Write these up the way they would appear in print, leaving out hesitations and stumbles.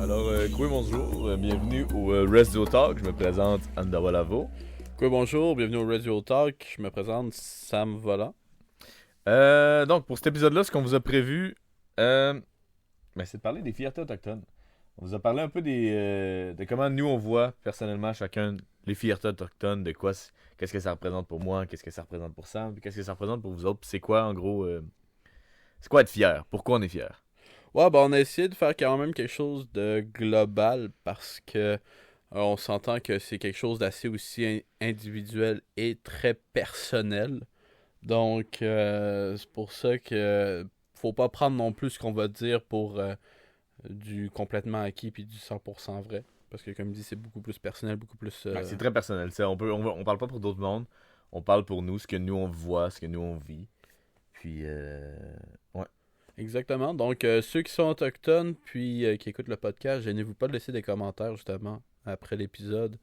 Bonjour, bienvenue au Radio Talk. Je me présente Andawa Lavo. Bonjour, bienvenue au Radio Talk. Je me présente Sam Volant. Donc, pour cet épisode-là, ce qu'on vous a prévu, c'est de parler des fiertés autochtones. On vous a parlé un peu de comment nous, on voit personnellement chacun les fiertés autochtones, de quoi, qu'est-ce que ça représente pour moi, qu'est-ce que ça représente pour Sam, puis qu'est-ce que ça représente pour vous autres, puis c'est quoi, en gros, c'est quoi être fier, pourquoi on est fier. Ouais, on a essayé de faire quand même quelque chose de global parce que on s'entend que c'est quelque chose d'assez aussi individuel et très personnel. Donc, c'est pour ça que faut pas prendre non plus ce qu'on va dire pour du complètement acquis puis du 100% vrai. Parce que, comme dit, c'est beaucoup plus personnel, beaucoup plus... C'est très personnel, on parle pas pour d'autres mondes, on parle pour nous, ce que nous on voit, ce que nous on vit. Puis, ouais. Exactement. Donc, ceux qui sont autochtones puis qui écoutent le podcast, gênez-vous pas de laisser des commentaires, justement, après l'épisode,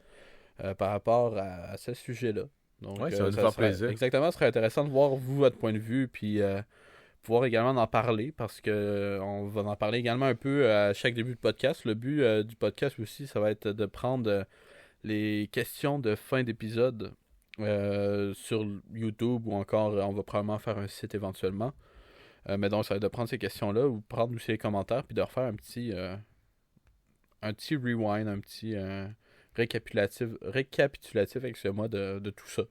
par rapport à ce sujet-là. Donc, ça va nous faire plaisir. Exactement, ce serait intéressant de voir, vous, votre point de vue, puis pouvoir également en parler, parce que on va en parler également un peu à chaque début de podcast. Le but du podcast aussi, ça va être de prendre les questions de fin d'épisode sur YouTube, ou encore, on va probablement faire un site éventuellement. Mais donc, ça va être de prendre ces questions-là ou prendre aussi les commentaires puis de refaire un petit rewind, un petit récapitulatif excusez-moi, de tout ça.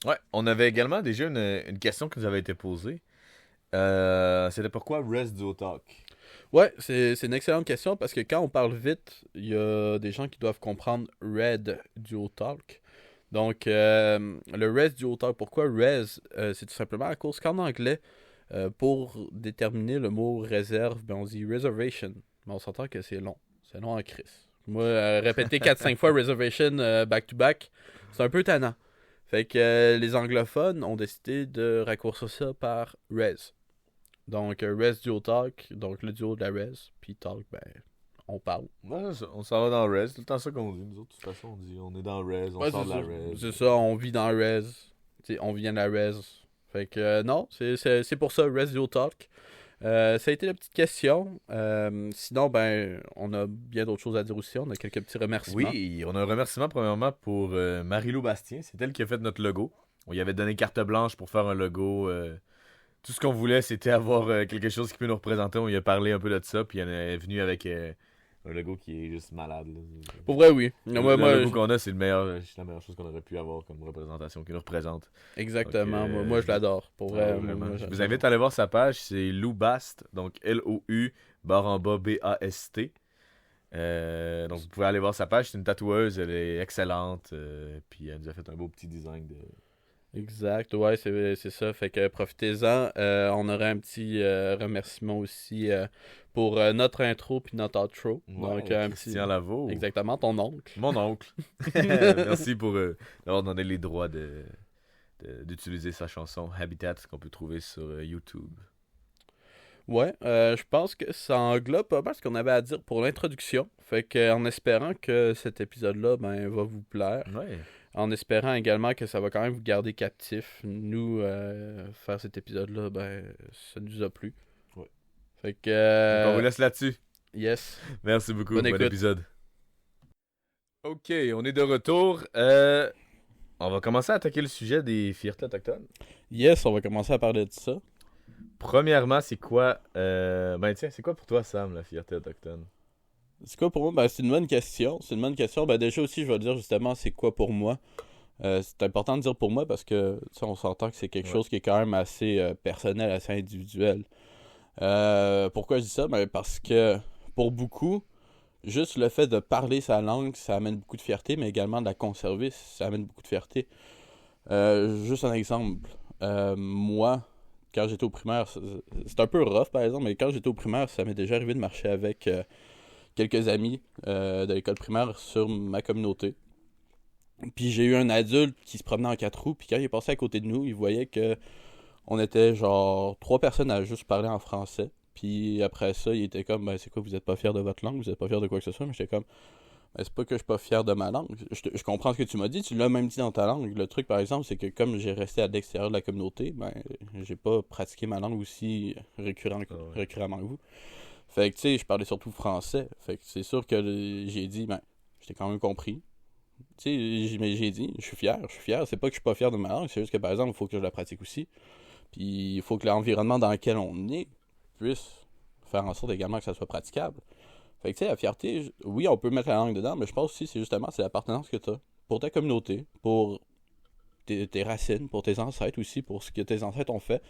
Ouais, on avait également déjà une question qui nous avait été posée. C'était pourquoi Rest Duo Talk? Ouais, c'est une excellente question parce que quand on parle vite, il y a des gens qui doivent comprendre Red Duo Talk. Donc, le Res Duo Talk, pourquoi Res? C'est tout simplement à cause qu'en anglais, pour déterminer le mot réserve, on dit reservation. Mais on s'entend que c'est long. C'est long en crise. Moi, répéter 4-5 fois reservation back-to-back, c'est un peu tannant. Fait que les anglophones ont décidé de raccourcir ça par res. Donc, res duo talk, donc le duo de la res, puis talk, on parle. Ouais, c'est ça. On s'en va dans res. C'est tout le temps ça qu'on dit. Nous autres, de toute façon, on dit on est dans res, on sort de la res. C'est ça, on vit dans res. T'sais, on vient de la res. Fait que non, c'est pour ça, Resident Talk. Ça a été la petite question. Sinon, on a bien d'autres choses à dire aussi. On a quelques petits remerciements. Oui, on a un remerciement premièrement pour Marie-Lou Bastien. C'est elle qui a fait notre logo. On lui avait donné carte blanche pour faire un logo. Tout ce qu'on voulait, c'était avoir quelque chose qui peut nous représenter. On lui a parlé un peu de ça, puis elle est venue avec un logo qui est juste malade. Là. Pour vrai, oui. Le logo qu'on a, c'est la meilleure chose qu'on aurait pu avoir comme représentation, qui nous représente. Exactement. Donc, moi, je l'adore. Pour vrai. Je vous invite à aller voir sa page. C'est Lou Bast, donc L-O-U, B-A-S-T. Donc, vous pouvez aller voir sa page. C'est une tatoueuse. Elle est excellente. Puis, elle nous a fait un beau petit design de... Exact, ouais, c'est ça. Fait que profitez-en. On aurait un petit remerciement aussi pour notre intro puis notre outro. Ouais, donc, Christian Lavo. Exactement, ton oncle. Mon oncle. Merci pour d'avoir donné les droits d'utiliser sa chanson Habitat qu'on peut trouver sur YouTube. Ouais, je pense que ça englobe pas mal ce qu'on avait à dire pour l'introduction. Fait que en espérant que cet épisode-là va vous plaire. Ouais. En espérant également que ça va quand même vous garder captif. Nous, faire cet épisode-là, ça nous a plu. Ouais. Fait que... Donc on vous laisse là-dessus. Yes. Merci beaucoup. Bon épisode. Ok, on est de retour. On va commencer à attaquer le sujet des fiertés autochtones. Yes, on va commencer à parler de ça. Premièrement, c'est quoi... c'est quoi pour toi, Sam, la fierté autochtone? C'est quoi pour moi? C'est une bonne question. Déjà aussi, je vais dire justement, c'est quoi pour moi? C'est important de dire pour moi parce que on s'entend que c'est quelque chose qui est quand même assez personnel, assez individuel. Pourquoi je dis ça? Parce que pour beaucoup, juste le fait de parler sa langue, ça amène beaucoup de fierté, mais également de la conserver, ça amène beaucoup de fierté. Juste un exemple. Moi, quand j'étais au primaire, c'est un peu rough par exemple, mais quand j'étais au primaire, ça m'est déjà arrivé de marcher avec quelques amis de l'école primaire sur ma communauté. Puis j'ai eu un adulte qui se promenait en 4 roues, puis quand il est passé à côté de nous, il voyait que on était genre 3 personnes à juste parler en français. Puis après ça, il était comme, c'est quoi, vous êtes pas fiers de votre langue, vous êtes pas fiers de quoi que ce soit, mais j'étais comme, c'est pas que je suis pas fier de ma langue. Je comprends ce que tu m'as dit, tu l'as même dit dans ta langue. Le truc, par exemple, c'est que comme j'ai resté à l'extérieur de la communauté, j'ai pas pratiqué ma langue aussi récurremment que vous. Fait que, tu sais, je parlais surtout français. Fait que c'est sûr que j'ai dit, ben, j'étais quand même compris. Tu sais, j'ai dit, je suis fier. C'est pas que je suis pas fier de ma langue, c'est juste que, par exemple, il faut que je la pratique aussi. Puis, il faut que l'environnement dans lequel on est puisse faire en sorte également que ça soit praticable. Fait que, tu sais, la fierté, oui, on peut mettre la langue dedans, mais je pense aussi, c'est l'appartenance que tu as pour ta communauté, pour tes racines, pour tes ancêtres aussi, pour ce que tes ancêtres ont fait.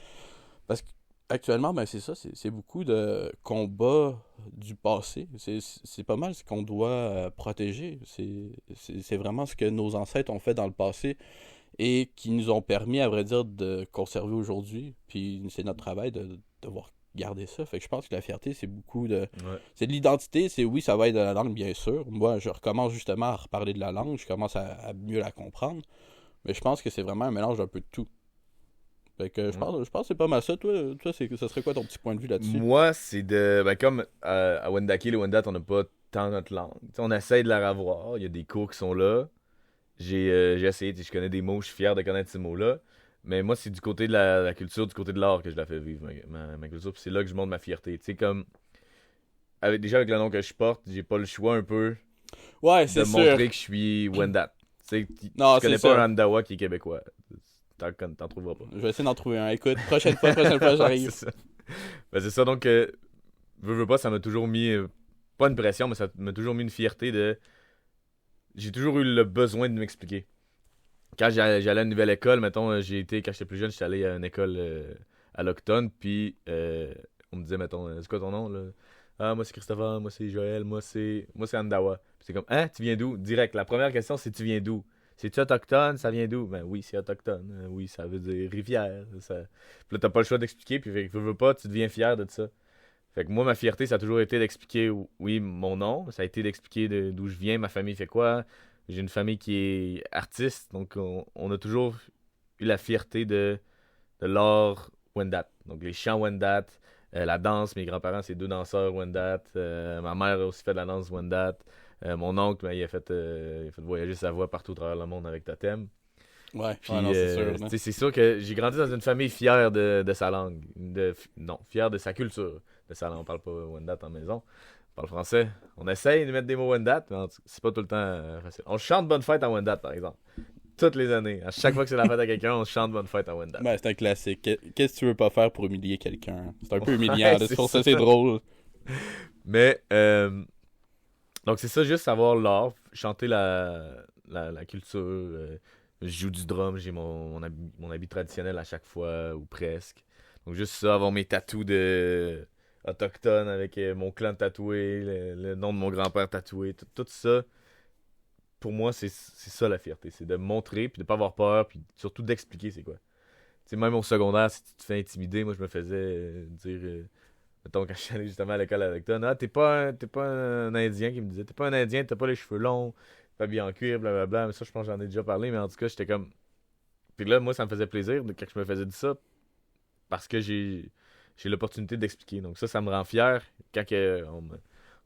Parce qu'actuellement, ben, c'est ça, c'est beaucoup de combats du passé. C'est pas mal ce qu'on doit protéger. C'est vraiment ce que nos ancêtres ont fait dans le passé et qui nous ont permis, à vrai dire, de conserver aujourd'hui. Puis c'est notre travail de devoir garder ça. Fait que je pense que la fierté, c'est beaucoup de... Ouais. C'est de l'identité, c'est oui, ça va être de la langue, bien sûr. Moi, je recommence justement à reparler de la langue, je commence à mieux la comprendre. Mais je pense que c'est vraiment un mélange d'un peu de tout. Fait que je pense que c'est pas mal ça. Toi ça serait quoi ton petit point de vue là-dessus? Moi, c'est de. Ben, comme à Wendake et Wendat, on n'a pas tant notre langue. T'sais, on essaie de la revoir. Il y a des cours qui sont là. J'ai essayé. Je connais des mots, je suis fier de connaître ces mots-là. Mais moi, c'est du côté de la culture, du côté de l'art que je la fais vivre, ma culture. Puis c'est là que je montre ma fierté. Tu sais, comme. Déjà, avec le nom que je porte, j'ai pas le choix un peu Ouais, de c'est sûr. montrer que je suis Wendat. Tu sais, Non, tu connais c'est pas ça. un Andawa qui est québécois. T'en trouveras pas. Je vais essayer d'en trouver un. Écoute, prochaine fois, Ouais, j'arrive. c'est ça. Ben, c'est ça, donc, veux pas, ça m'a toujours mis, pas une pression, mais ça m'a toujours mis une fierté de. J'ai toujours eu le besoin de m'expliquer. Quand j'allais à une nouvelle école, mettons, quand j'étais plus jeune, j'étais allé à une école à l'Octone, puis on me disait, mettons, c'est quoi ton nom, là? Ah, moi c'est Christopher, moi c'est Joël, moi c'est Andawa. Puis c'est comme, hein, tu viens d'où? Direct, la première question, c'est tu viens d'où? C'est-tu autochtone? Ça vient d'où? Ben oui, c'est autochtone. Oui, ça veut dire rivière. Ça... Puis là, t'as pas le choix d'expliquer, puis fait que veux pas, tu deviens fier de ça. Fait que moi, ma fierté, ça a toujours été d'expliquer, oui, mon nom. Ça a été d'expliquer d'où je viens, ma famille fait quoi. J'ai une famille qui est artiste, donc on a toujours eu la fierté de l'art Wendat. Donc les chants Wendat, la danse, mes grands-parents, c'est deux danseurs Wendat. Ma mère a aussi fait de la danse Wendat. Mon oncle, ben, il a fait voyager sa voix partout à travers le monde avec Totem. Ouais, Puis, ouais, non, c'est sûr. tu sais, c'est sûr que j'ai grandi dans une famille fière de sa langue. Non, fière de sa culture. De sa langue. On parle pas Wendat en maison. On parle français. On essaye de mettre des mots Wendat, mais c'est pas tout le temps facile. On chante Bonne Fête en Wendat, par exemple. Toutes les années. À chaque fois que c'est la fête à quelqu'un, on chante Bonne Fête en Wendat. Ben, c'est un classique. Qu'est-ce que tu veux pas faire pour humilier quelqu'un? C'est un peu humiliant, Ouais, là. c'est Pour ça, ça. c'est drôle. Mais, donc c'est ça, juste savoir l'art, chanter la culture. Je joue du drum, j'ai mon habit traditionnel à chaque fois, ou presque. Donc juste ça, avoir mes tatous de autochtone avec mon clan tatoué, le nom de mon grand-père tatoué, tout ça. Pour moi, c'est ça la fierté. C'est de montrer, puis de pas avoir peur, puis surtout d'expliquer c'est quoi. Tu sais, même au secondaire, si tu te fais intimider, moi je me faisais dire, mettons quand je suis allé justement à l'école avec toi, non, t'es pas un Indien qui me disait, t'es pas un Indien, t'as pas les cheveux longs, pas bien en cuir, blablabla. Mais ça, je pense que j'en ai déjà parlé, mais en tout cas, j'étais comme. Puis là, moi, ça me faisait plaisir quand je me faisais dire ça, parce que j'ai l'opportunité d'expliquer. Donc ça me rend fier quand on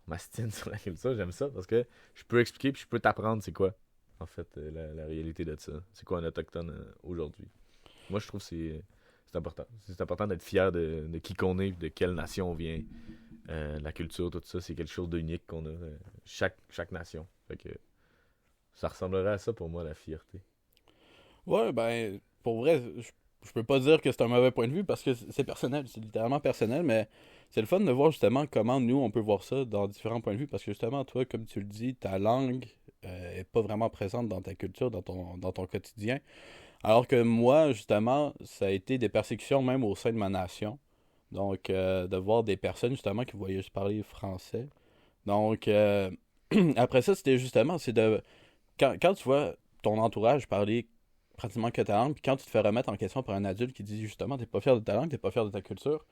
m'astine sur la culture, j'aime ça, parce que je peux expliquer, puis je peux t'apprendre c'est quoi, en fait, la réalité de ça. C'est quoi un autochtone aujourd'hui. Moi, je trouve que c'est important. C'est important d'être fier de qui qu'on est, de quelle nation on vient. La culture, tout ça, c'est quelque chose d'unique qu'on a. Chaque nation. Fait que ça ressemblerait à ça pour moi, la fierté. Ouais, ben, pour vrai, je peux pas dire que c'est un mauvais point de vue parce que c'est personnel, c'est littéralement personnel, mais c'est le fun de voir justement comment nous, on peut voir ça dans différents points de vue parce que justement, toi, comme tu le dis, ta langue est pas vraiment présente dans ta culture, dans ton quotidien. Alors que moi, justement, ça a été des persécutions même au sein de ma nation. Donc, de voir des personnes justement qui voyaient juste parler français. Donc, après ça, c'était justement, c'est de quand tu vois ton entourage parler pratiquement que ta langue, puis quand tu te fais remettre en question par un adulte qui dit justement t'es pas fier de ta langue, t'es pas fier de ta culture,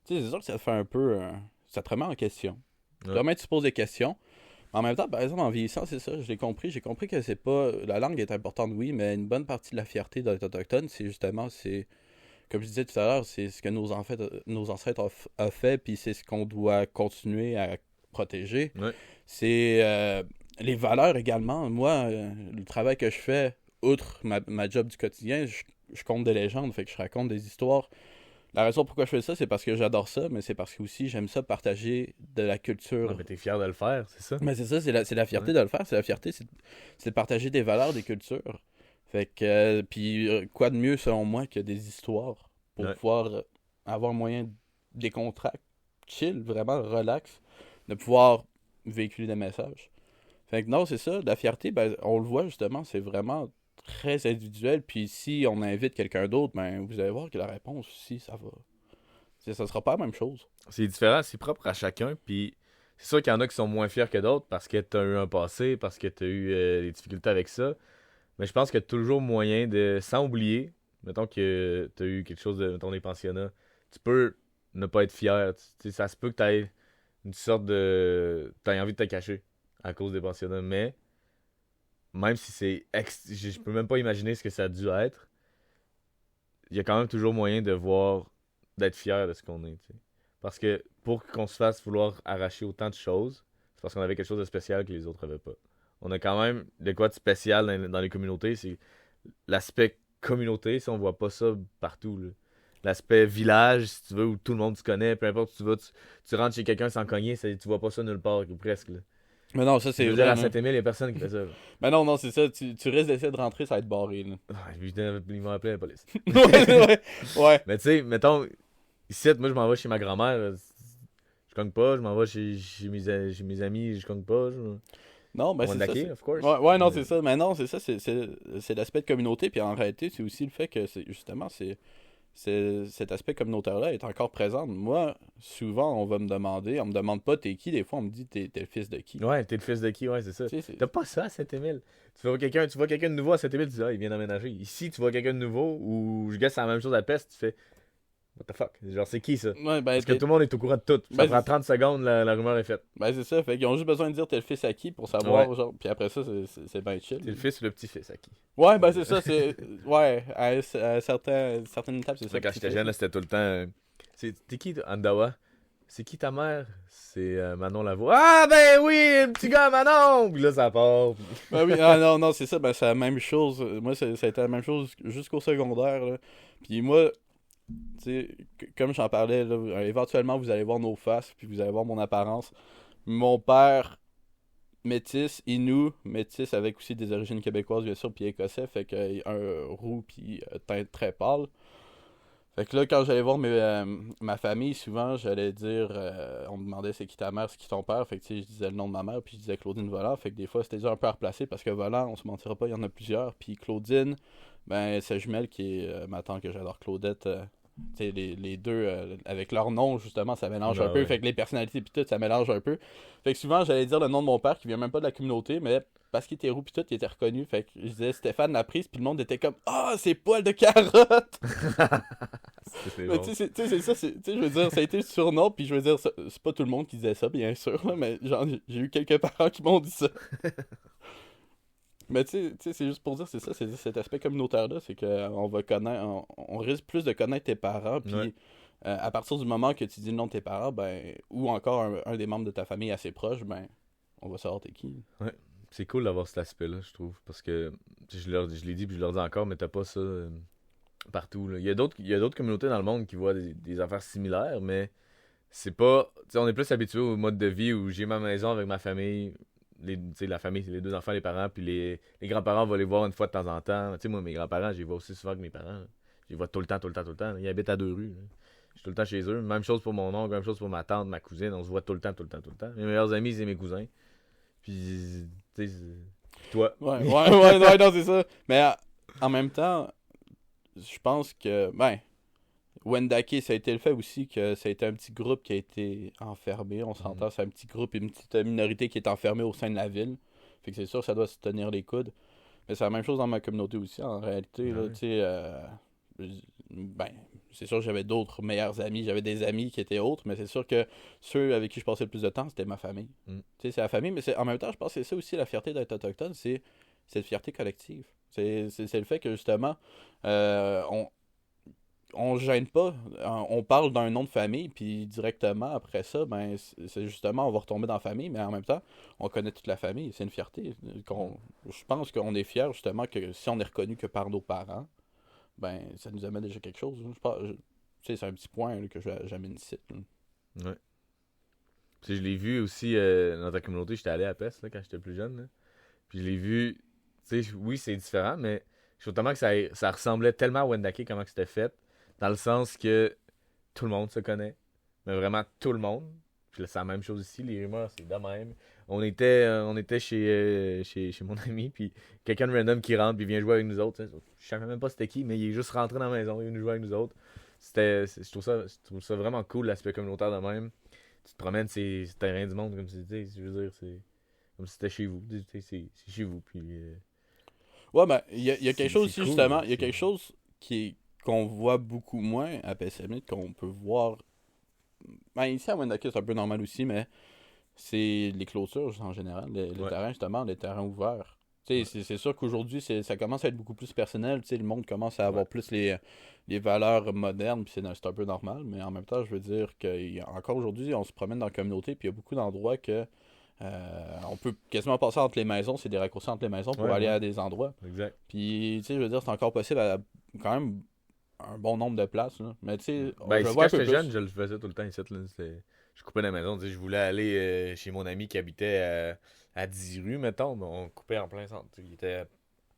tu sais, c'est sûr que ça te fait un peu. Ça te remet en question. Ouais. Toi-même, tu te poses des questions. En même temps, par exemple, en vieillissant, c'est ça, je l'ai compris. J'ai compris que c'est pas. La langue est importante, oui, mais une bonne partie de la fierté d'être autochtone, c'est justement, comme je disais tout à l'heure, c'est ce que nos ancêtres ont fait, puis c'est ce qu'on doit continuer à protéger. Ouais. C'est les valeurs également. Moi, le travail que je fais, outre ma job du quotidien, je compte des légendes, fait que je raconte des histoires. La raison pourquoi je fais ça, c'est parce que j'adore ça, mais c'est parce que aussi j'aime ça partager de la culture. Ouais, mais t'es fier de le faire, c'est ça? Mais c'est ça, c'est la fierté Ouais. de le faire. C'est la fierté, c'est de partager des valeurs, des cultures. Fait que, puis quoi de mieux selon moi que des histoires pour Ouais. pouvoir avoir moyen des contrats chill, vraiment relax, de pouvoir véhiculer des messages. Fait que non, c'est ça, la fierté, ben, on le voit justement, c'est vraiment très individuel. Puis si on invite quelqu'un d'autre, ben vous allez voir que la réponse aussi, ça va. Ça sera pas la même chose. C'est différent, c'est propre à chacun, puis c'est sûr qu'il y en a qui sont moins fiers que d'autres parce que t'as eu un passé, parce que t'as eu des difficultés avec ça. Mais je pense qu'il y a toujours moyen de, sans oublier, mettons que t'as eu quelque chose de, mettons, des pensionnats, tu peux ne pas être fier. Tu sais, ça se peut que t'aies une sorte de... T'as envie de te cacher à cause des pensionnats, mais même si je peux même pas imaginer ce que ça a dû être, il y a quand même toujours moyen de voir, d'être fier de ce qu'on est, tu sais. Parce que pour qu'on se fasse vouloir arracher autant de choses, c'est parce qu'on avait quelque chose de spécial que les autres avaient pas. On a quand même de quoi de spécial dans les communautés, c'est l'aspect communauté, si on voit pas ça partout, là. L'aspect village, si tu veux, où tout le monde se connaît, peu importe où tu vas, tu rentres chez quelqu'un sans cogner, tu vois pas ça nulle part, ou presque, là. Mais non, ça Je c'est veux dire, vrai. à Là. Saint-Émile, il y a personne qui fait ça, là. Mais non, c'est ça. Tu risques d'essayer de rentrer, ça va être barré. Là. Ah, évidemment, ils m'ont appelé la police. Ouais. Mais tu sais, mettons, ici, moi, je m'en vais chez ma grand-mère, je cogne pas, je m'en vais chez mes amis, je cogne pas. Non, ben c'est ça. Wendake, of course. Ouais, non, Mais- c'est ça. Mais non, c'est ça. C'est l'aspect de communauté. Puis en réalité, c'est aussi le fait que justement, cet aspect communautaire-là est encore présent. Moi, souvent, on me demande pas t'es qui. Des fois, on me dit t'es le fils de qui. Ouais, t'es le fils de qui, ouais, c'est ça. Tu sais, T'as pas ça à Saint-Émile. Tu vois quelqu'un de nouveau à Saint-Émile, tu dis, ah, il vient d'emménager. Ici, tu vois quelqu'un de nouveau, ou je guess c'est la même chose à Pest, tu fais, what the fuck? Genre, c'est qui ça? Ouais, ben, Parce que tout le monde est au courant de tout. Ça Ben, prend c'est- 30 secondes, la rumeur est faite. ben, c'est ça. Fait qu'ils ont juste besoin de dire t'es le fils à qui pour savoir, Ouais. genre. Puis après ça, c'est bien chill. T'es le fils ou le petit-fils à qui? Ouais, ben c'est ça. Ouais, à certaines étapes, c'est C'est ça. ça, quand que tu j'étais fais. jeune, là, c'était tout le temps. T'es qui, Andawa? C'est qui ta mère? C'est Manon Lavoie. Ah, ben oui, le petit gars Manon! Puis là, ça part. Ben oui, non, c'est ça, ben c'est la même chose. Moi, ça a été la même chose jusqu'au secondaire, là. Puis moi, tu sais, comme j'en parlais, là, éventuellement, vous allez voir nos faces, puis vous allez voir mon apparence. Mon père, métis, Inou, métis avec aussi des origines québécoises, bien sûr, puis écossais, fait que un roux, puis teint très pâle. Fait que là, quand j'allais voir ma famille, souvent, j'allais dire, on me demandait c'est qui ta mère, c'est qui ton père. Fait que, tu sais, je disais le nom de ma mère, puis je disais Claudine Volant. Fait que des fois, c'était déjà un peu à replacer parce que Volant, on se mentira pas, il y en a plusieurs. Puis Claudine, ben, sa jumelle qui est ma tante que j'adore, Claudette. Tu sais, les deux, avec leur nom, justement, ça mélange Ah un peu. ouais. Fait que les personnalités, puis tout, ça mélange un peu. Fait que souvent, j'allais dire le nom de mon père qui vient même pas de la communauté, mais parce qu'il était roux, puis tout, il était reconnu. Fait que je disais Stéphane Laprise, puis le monde était comme ah, c'est poil de carotte! C'est Mais bon. tu sais, c'est ça, tu sais, je veux dire, ça a été le surnom, puis je veux dire, c'est pas tout le monde qui disait ça, bien sûr, là, mais genre, j'ai eu quelques parents qui m'ont dit ça. Mais tu sais, c'est juste pour dire, c'est ça, c'est cet aspect communautaire-là, c'est qu'on va connaître, on risque plus de connaître tes parents, puis Ouais. à partir du moment que tu dis le nom de tes parents, ben, ou encore un des membres de ta famille assez proche, ben, on va savoir t'es qui. C'est cool d'avoir cet aspect-là, je trouve. Parce que je l'ai dit puis je leur dis encore, mais t'as pas ça partout, là. Il y a d'autres communautés dans le monde qui voient des affaires similaires, mais c'est pas. Tu sais, on est plus habitué au mode de vie où j'ai ma maison avec ma famille. Tu sais, la famille, c'est les deux enfants, les parents, puis les grands-parents vont les voir une fois de temps en temps. Tu sais, moi, mes grands-parents, je les vois aussi souvent que mes parents, là. Je les vois tout le temps, tout le temps, tout le temps. Ils habitent à 2 rues, là. Je suis tout le temps chez eux. Même chose pour mon oncle, même chose pour ma tante, ma cousine. On se voit tout le temps, tout le temps, tout le temps. Mes meilleurs amis, c'est mes cousins. Puis, tu sais, toi. Ouais, non, c'est ça. Mais en même temps, je pense que, ben, Wendake, ça a été le fait aussi que ça a été un petit groupe qui a été enfermé. On s'entend, c'est un petit groupe, une petite minorité qui est enfermée au sein de la ville. Fait que c'est sûr, ça doit se tenir les coudes. Mais c'est la même chose dans ma communauté aussi, en réalité. Là, Ouais. tu sais, ben, c'est sûr, j'avais d'autres meilleurs amis. J'avais des amis qui étaient autres, mais c'est sûr que ceux avec qui je passais le plus de temps, c'était ma famille. Mm. Tu sais, c'est la famille, mais en même temps, je pense que c'est ça aussi la fierté d'être autochtone, c'est cette fierté collective. C'est le fait que justement, on gêne pas. On parle d'un nom de famille, puis directement après ça, ben c'est justement, on va retomber dans la famille, mais en même temps, on connaît toute la famille. C'est une fierté. Je pense qu'on est fier justement que si on est reconnu que par nos parents, ben ça nous amène déjà quelque chose. c'est un petit point là, que j'amène ici. Là. Ouais. Puis je l'ai vu aussi dans ta communauté, j'étais allé à Pest là, quand j'étais plus jeune. Là. Puis je l'ai vu, tu sais, oui, c'est différent, mais je trouve tellement que ça ressemblait tellement à Wendake, comment que c'était fait, dans le sens que tout le monde se connaît, mais vraiment tout le monde. Puis là, c'est la même chose ici, les rumeurs, c'est de même. On était chez mon ami, puis quelqu'un de random qui rentre, puis vient jouer avec nous autres. Je savais même pas c'était qui, mais il est juste rentré dans la maison, il est venu jouer avec nous autres. Je trouve ça vraiment cool, l'aspect communautaire de même. Tu te promènes ces terrains du monde, comme tu dis, je veux dire, c'est comme si c'était chez vous. C'est chez vous, puis... Ouais, ben, il y a quelque chose aussi, cool, justement, il y a c'est- quelque chose qu'on voit beaucoup moins à PSM, qu'on peut voir. Ben, ici à Wendake, c'est un peu normal aussi, mais c'est les clôtures en général, les Ouais. terrains, justement, les terrains ouverts. Tu sais, Ouais. c'est sûr qu'aujourd'hui, ça commence à être beaucoup plus personnel. Tu sais, le monde commence à avoir Ouais. plus les valeurs modernes, puis c'est un peu normal. Mais en même temps, je veux dire qu'encore aujourd'hui, on se promène dans la communauté, puis il y a beaucoup d'endroits que on peut quasiment passer entre les maisons. C'est des raccourcis entre les maisons pour Ouais, aller ouais. à des endroits. Exact. Puis, tu sais, je veux dire, c'est encore possible à quand même un bon nombre de places. Là. Mais tu sais, Ben, je ici, vois quand un peu j'étais plus. jeune, je le faisais tout le temps ici. Là. Je coupais la maison. Je voulais aller chez mon ami qui habitait à 10 rues, mettons. Mais on coupait en plein centre. Il était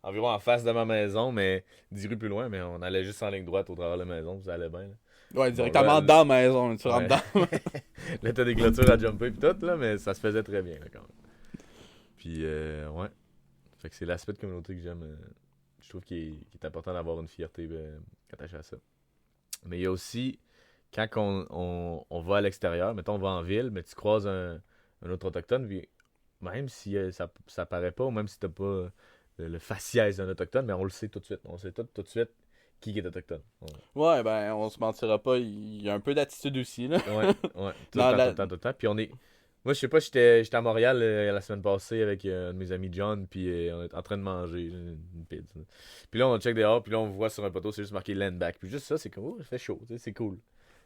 environ en face de ma maison, mais 10 rues plus loin. Mais on allait juste en ligne droite au travers de la maison. Ça allait bien. Là. Ouais, Bon, directement dans la maison. Tu rentres ouais. dans. Là, t'as des clôtures à jumper pis tout, là, mais ça se faisait très bien, là, quand même. Puis, ouais. Fait que c'est l'aspect de communauté que j'aime. Je trouve qu'il est important d'avoir une fierté attachée à ça. Mais il y a aussi, quand on va à l'extérieur, mettons, on va en ville, mais tu croises un autre autochtone, puis même si ça paraît pas, ou même si t'as pas le faciès d'un autochtone, mais on le sait tout de suite. On sait tout de suite qui est autochtone. Ouais, ben, on se mentira pas. Il y a un peu d'attitude aussi, là. Ouais, ouais. Tout le Dans temps, la- tout le temps, tout le temps. Puis on est. Moi, je sais pas, j'étais à Montréal la semaine passée avec un de mes amis John, puis on est en train de manger une pizza. Puis là, on check dehors, puis là, on voit sur un poteau, c'est juste marqué land back. Puis juste ça, c'est comme, oh, ça fait chaud, tu sais, c'est cool.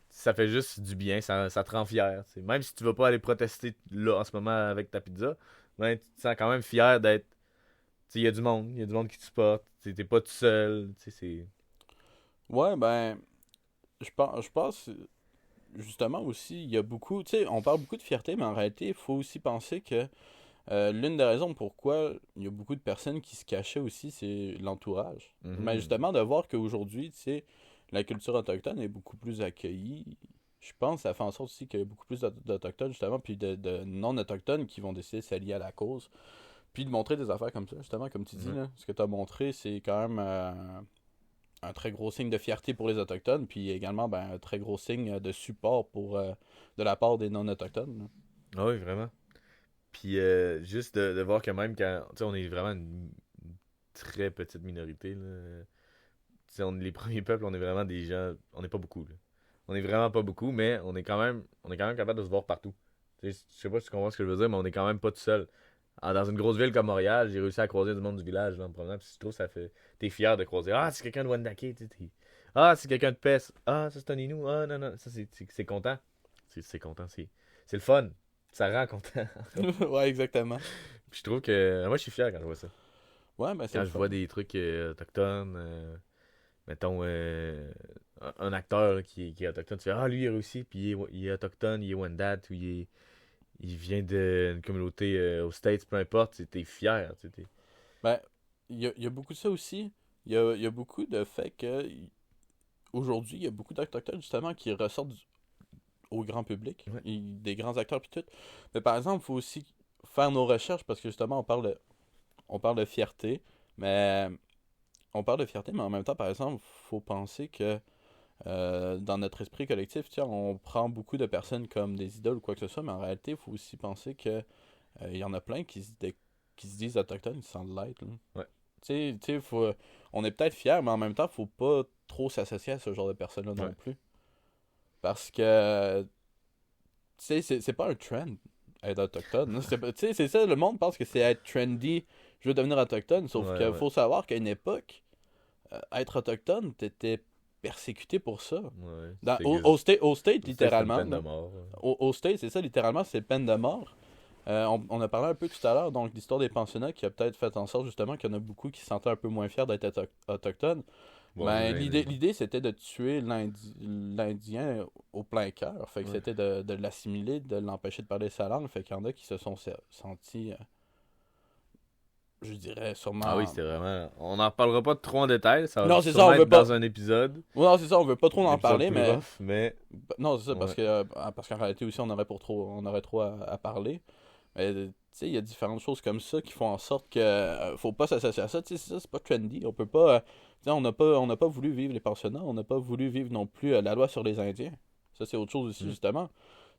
Ça fait juste du bien, ça te rend fier. Tu sais. Même si tu vas pas aller protester là en ce moment avec ta pizza, ben, tu te sens quand même fier d'être. Tu sais, il y a du monde qui te supporte, tu sais, t'es pas tout seul, tu sais, c'est. Ouais, ben, je pense, justement aussi, il y a beaucoup, tu sais, on parle beaucoup de fierté, mais en réalité, il faut aussi penser que l'une des raisons pourquoi il y a beaucoup de personnes qui se cachaient aussi, c'est l'entourage. Mais Mhm. justement, de voir qu'aujourd'hui, tu sais, la culture autochtone est beaucoup plus accueillie, je pense que ça fait en sorte aussi qu'il y a beaucoup plus d'Autochtones, justement, puis de non-autochtones qui vont décider de s'allier à la cause. Puis de montrer des affaires comme ça, justement, comme tu dis, Ouais. là, ce que tu as montré, c'est quand même un très gros signe de fierté pour les Autochtones, puis également ben, un très gros signe de support de la part des non-autochtones. Là. Ah oui, vraiment. Puis juste de voir que même quand. Tu sais, on est vraiment une très petite minorité. Là. Tu sais, les premiers peuples, on est vraiment des gens. On n'est pas beaucoup. Là. On est vraiment pas beaucoup, mais on est quand même capable de se voir partout. Tu sais, je sais pas si tu comprends ce que je veux dire, mais on est quand même pas tout seul. Dans une grosse ville comme Montréal, j'ai réussi à croiser du monde du village là, en me promenant. Puis je trouve que ça fait. T'es fier de croiser. Ah, c'est quelqu'un de Wendake. Tu sais, ah, c'est quelqu'un de Pest. Ah, ça c'est un Inou. Ah, non, non. Ça, c'est content. C'est content. C'est le fun. Ça rend content. Ouais, exactement. Puis je trouve que. Moi, je suis fier quand je vois ça. Ouais, ben c'est Quand le je fun. vois des trucs autochtones, mettons, un acteur là, qui est autochtone, tu fais ah, lui, il a réussi, puis il est autochtone, il est Wendat, ou il vient d'une communauté aux States, peu importe, t'es fier. Ben, il y a beaucoup de ça aussi. Il y a beaucoup de fait que aujourd'hui, il y a beaucoup d'Autochtones justement qui ressortent au grand public, Ouais. des grands acteurs puis tout. Mais par exemple, il faut aussi faire nos recherches parce que justement, on parle de fierté, mais en même temps, par exemple, faut penser que dans notre esprit collectif, tu sais, on prend beaucoup de personnes comme des idoles ou quoi que ce soit, mais en réalité, il faut aussi penser que il y en a plein qui se disent autochtones sans l'être. Là. Ouais. On est peut-être fiers, mais en même temps, faut pas trop s'associer à ce genre de personnes-là non Ouais. plus. Parce que, tu sais, c'est pas un trend, être autochtone. Là. Tu sais, c'est ça, le monde pense que c'est être trendy, je veux devenir autochtone, sauf Ouais, qu'il ouais. faut savoir qu'à une époque, être autochtone, t'étais persécuté pour ça. Ouais. Au State, C'était une littéralement. peine de Là. mort. Au State, c'est ça, littéralement, c'est peine de mort. On a parlé un peu tout à l'heure, donc l'histoire des pensionnats qui a peut-être fait en sorte justement qu'il y en a beaucoup qui se sentaient un peu moins fiers d'être autochtones. Bon, Ben, l'idée, c'était de tuer l'Indien au plein cœur. Fait que Ouais. c'était de l'assimiler, de l'empêcher de parler sa langue. Fait qu'il y en a qui se sont sentis, je dirais, Ah oui, sûrement... c'était vraiment. On n'en reparlera pas trop en détail, ça va Non, c'est ça, sûrement on veut être pas... dans un épisode. Non, c'est ça, on veut pas trop en L'épisode parler, plus mais... rough, mais. Non, c'est ça, Ouais. parce qu'en réalité aussi, on aurait trop à parler. Mais, tu sais, il y a différentes choses comme ça qui font en sorte que faut pas s'associer à ça. Tu sais, ça, c'est pas trendy. On peut pas... tu sais, on n'a pas voulu vivre les pensionnats. On n'a pas voulu vivre non plus la loi sur les Indiens. Ça, c'est autre chose aussi, Mm. justement.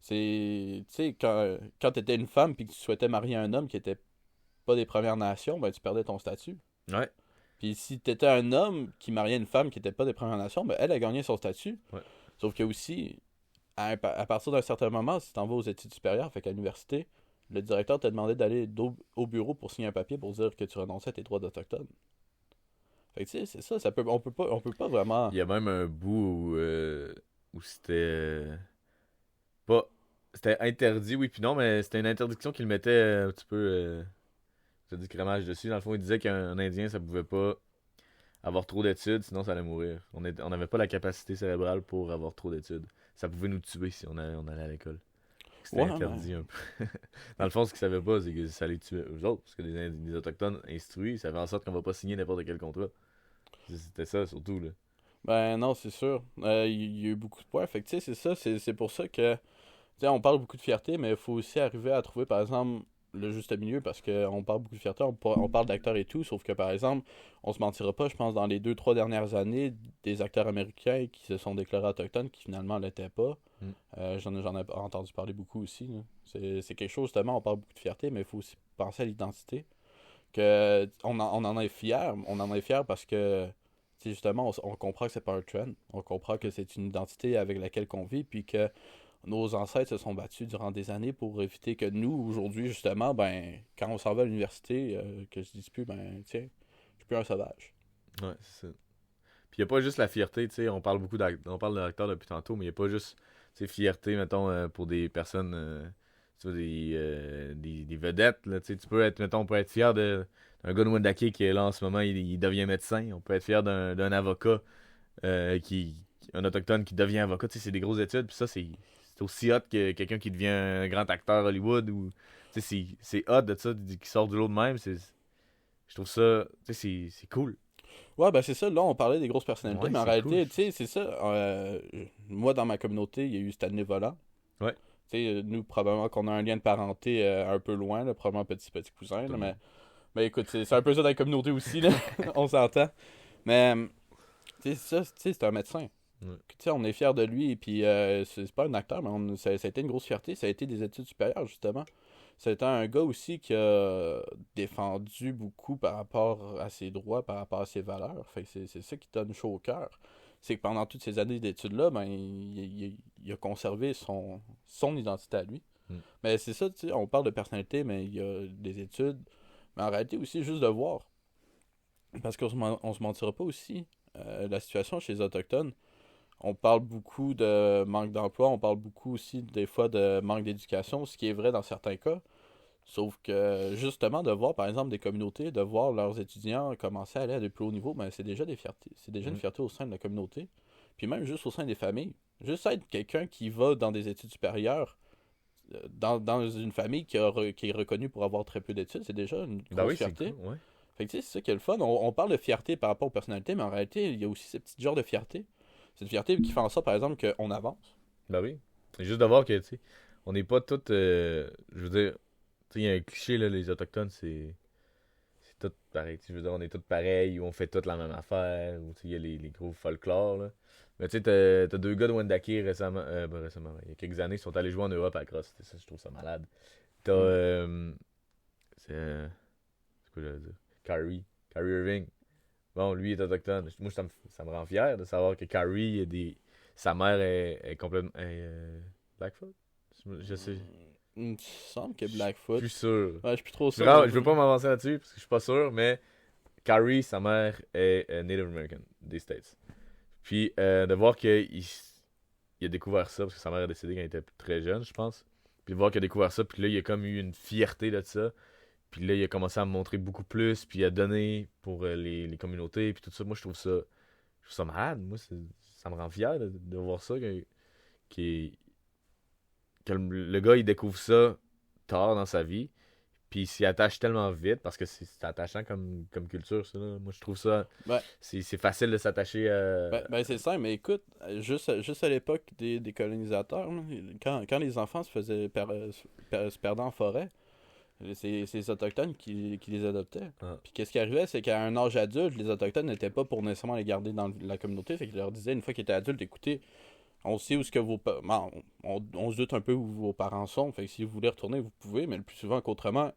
C'est... Tu sais, quand t'étais une femme puis que tu souhaitais marier un homme qui était pas des Premières Nations, ben, tu perdais ton statut. Ouais. Puis si t'étais un homme qui mariait une femme qui était pas des Premières Nations, ben, elle a gagné son statut. Ouais. Sauf que aussi, à partir d'un certain moment, si t'en vas aux études supérieures, fait qu'à l'université, le directeur t'a demandé d'aller au bureau pour signer un papier pour dire que tu renonçais à tes droits d'autochtone. Fait que tu sais, c'est ça, on peut pas vraiment... Il y a même un bout où c'était. Pas. C'était interdit, oui, puis non, mais c'était une interdiction qu'il mettait un petit peu. Ça dit cramage dessus. Dans le fond, il disait qu'un Indien, ça pouvait pas avoir trop d'études, sinon ça allait mourir. On n'avait pas la capacité cérébrale pour avoir trop d'études. Ça pouvait nous tuer si on allait à l'école. C'était Ouais, interdit un peu. Dans le fond, ce qu'ils savaient pas, c'est que ça allait tuer eux autres. Parce que les Autochtones instruits, ça fait en sorte qu'on va pas signer n'importe quel contrat. C'était ça, surtout, là. ben non, c'est sûr. Il y a eu beaucoup de points. Fait que tu sais, c'est ça, c'est pour ça que... Tu sais, on parle beaucoup de fierté, mais il faut aussi arriver à trouver, par exemple, le juste milieu, parce qu'on parle beaucoup de fierté, on parle d'acteurs et tout, sauf que, par exemple, on se mentira pas, je pense, dans les 2-3 dernières années, des acteurs américains qui se sont déclarés autochtones, qui finalement l'étaient pas. Mm. J'en ai entendu parler beaucoup aussi, là. C'est quelque chose, justement, on parle beaucoup de fierté, mais il faut aussi penser à l'identité. Que on en est fier, parce que, tu sais, justement, on comprend que c'est pas un trend, on comprend que c'est une identité avec laquelle on vit, puis que nos ancêtres se sont battus durant des années pour éviter que nous, aujourd'hui, justement, ben, quand on s'en va à l'université, que je dise plus, ben, tiens, je suis plus un sauvage. Ouais, c'est ça. Puis il n'y a pas juste la fierté, tu sais, on parle on parle d'acteurs depuis tantôt, mais il n'y a pas juste, tu sais, fierté, mettons, pour des personnes, tu vois, des vedettes, là, tu sais, tu peux être, mettons, on peut être fier d'un gars de Wendake qui est là en ce moment, il devient médecin, on peut être fier d'un avocat, un autochtone qui devient avocat, tu sais, c'est des grosses études, puis ça, c'est aussi hot que quelqu'un qui devient un grand acteur Hollywood, ou, tu sais, c'est hot de ça, qui sort du lot de même, je trouve ça, tu sais, c'est cool. Ouais, ben c'est ça, là, on parlait des grosses personnalités, Ouais, mais en c'est réalité, cool. tu sais, c'est ça, moi, dans ma communauté, il y a eu Stanley Volant. Ouais. Tu sais, nous, probablement qu'on a un lien de parenté un peu loin, là, probablement petit cousin, là, mais écoute, c'est un peu ça dans la communauté aussi, là, on s'entend. Mais, tu sais, ça, tu sais, c'est un médecin. Ouais. Tu sais, on est fiers de lui, et puis c'est pas un acteur, mais ça a été une grosse fierté, ça a été des études supérieures, justement. C'était un gars aussi qui a défendu beaucoup par rapport à ses droits, par rapport à ses valeurs. Fait que c'est ça qui donne chaud au cœur. C'est que pendant toutes ces années d'études-là, ben, il a conservé son identité à lui. Mm. Mais c'est ça, tu sais, on parle de personnalité, mais il y a des études. Mais en réalité aussi, juste de voir. Parce on se mentira pas aussi. La situation chez les Autochtones, on parle beaucoup de manque d'emploi, on parle beaucoup aussi des fois de manque d'éducation, ce qui est vrai dans certains cas. Sauf que justement, de voir par exemple des communautés, de voir leurs étudiants commencer à aller à des plus hauts niveaux, ben, c'est déjà des fiertés. C'est déjà une Mm. fierté au sein de la communauté. Puis même juste au sein des familles. Juste être quelqu'un qui va dans des études supérieures, dans une famille qui est reconnue pour avoir très peu d'études, c'est déjà une Ben grosse oui, c'est fierté. cool, ouais. Fait que tu sais, c'est ça qui est le fun. On parle de fierté par rapport aux personnalités, mais en réalité, il y a aussi ce petit genre de fierté. C'est une fierté qui fait en sorte, par exemple, qu'on avance. Ben oui. C'est juste de voir que, tu sais, on n'est pas tous, je veux dire, tu sais, il y a un cliché, là, les Autochtones, c'est tout pareil. Tu sais, je veux dire, on est tous pareils, ou on fait tous la même affaire, ou tu sais, il y a les gros folklore, là. Mais tu sais, t'as deux gars de Wendake récemment, il y a quelques années, qui sont allés jouer en Europe à la crosse. Ça, je trouve ça malade. T'as, c'est, c'est quoi j'allais dire? Kyrie Irving. Bon, lui est autochtone. Moi, ça me rend fier de savoir que Kyrie, sa mère est complètement. Blackfoot? Je sais. Il me semble que Je suis Blackfoot. plus sûr. Ouais, je suis plus trop sûr. Je veux pas m'avancer là-dessus parce que je suis pas sûr, mais Kyrie, sa mère est Native American des States. Puis de voir qu'il a découvert ça parce que sa mère est décédée quand il était très jeune, je pense. Puis de voir qu'il a découvert ça, puis là, il a comme eu une fierté de ça. Puis là, il a commencé à me montrer beaucoup plus, puis à donner pour les communautés, puis tout ça. Moi, je trouve ça je trouve ça malade. Moi, ça me rend fier de voir ça, qui- que le gars, il découvre ça tard dans sa vie, puis il s'y attache tellement vite, parce que c'est attachant comme culture, ça. Là. Moi, je trouve ça... Ben, C'est facile de s'attacher c'est ça, mais écoute, juste à l'époque des colonisateurs, là, quand les enfants se perdaient en forêt, c'est les Autochtones qui les adoptaient. Ah. Puis qu'est-ce qui arrivait, c'est qu'à un âge adulte, les Autochtones n'étaient pas pour nécessairement les garder dans la communauté, fait qu'ils leur disaient, une fois qu'ils étaient adultes, écoutez, on sait où ce que on se doute un peu où vos parents sont, fait que si vous voulez retourner, vous pouvez, mais le plus souvent qu'autrement,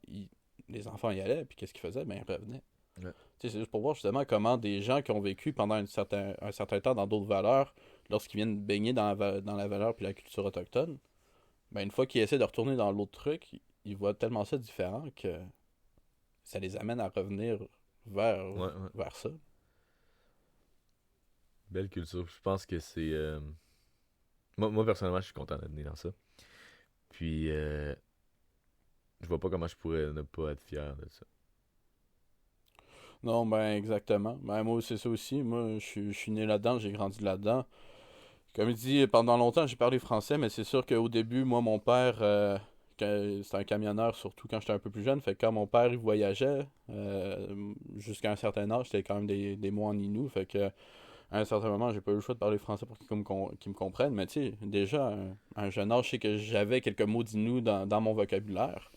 les enfants y allaient, puis qu'est-ce qu'ils faisaient? Ben, ils revenaient. Ouais. Tu sais, c'est juste pour voir justement comment des gens qui ont vécu pendant un certain temps dans d'autres valeurs, lorsqu'ils viennent baigner dans la valeur puis la culture autochtone, ben une fois qu'ils essaient de retourner dans l'autre truc, ils voient tellement ça différent que ça les amène à revenir vers, Ouais, ouais. vers ça. Belle culture. Je pense que c'est... moi, personnellement, je suis content d'être né dans ça. Puis, je vois pas comment je pourrais ne pas être fier de ça. Non, ben exactement. Ben moi, c'est ça aussi. Moi, je suis né là-dedans, j'ai grandi là-dedans. Comme il dit, pendant longtemps, j'ai parlé français, mais c'est sûr qu'au début, moi, mon père, c'était un camionneur, surtout quand j'étais un peu plus jeune. Fait que quand mon père, il voyageait, jusqu'à un certain âge, c'était quand même des mots en Inou. Fait que, à un certain moment, j'ai pas eu le choix de parler français pour qu'ils me comprennent. Mais tu sais, déjà, à un jeune âge, je sais que j'avais quelques mots d'Inou dans mon vocabulaire.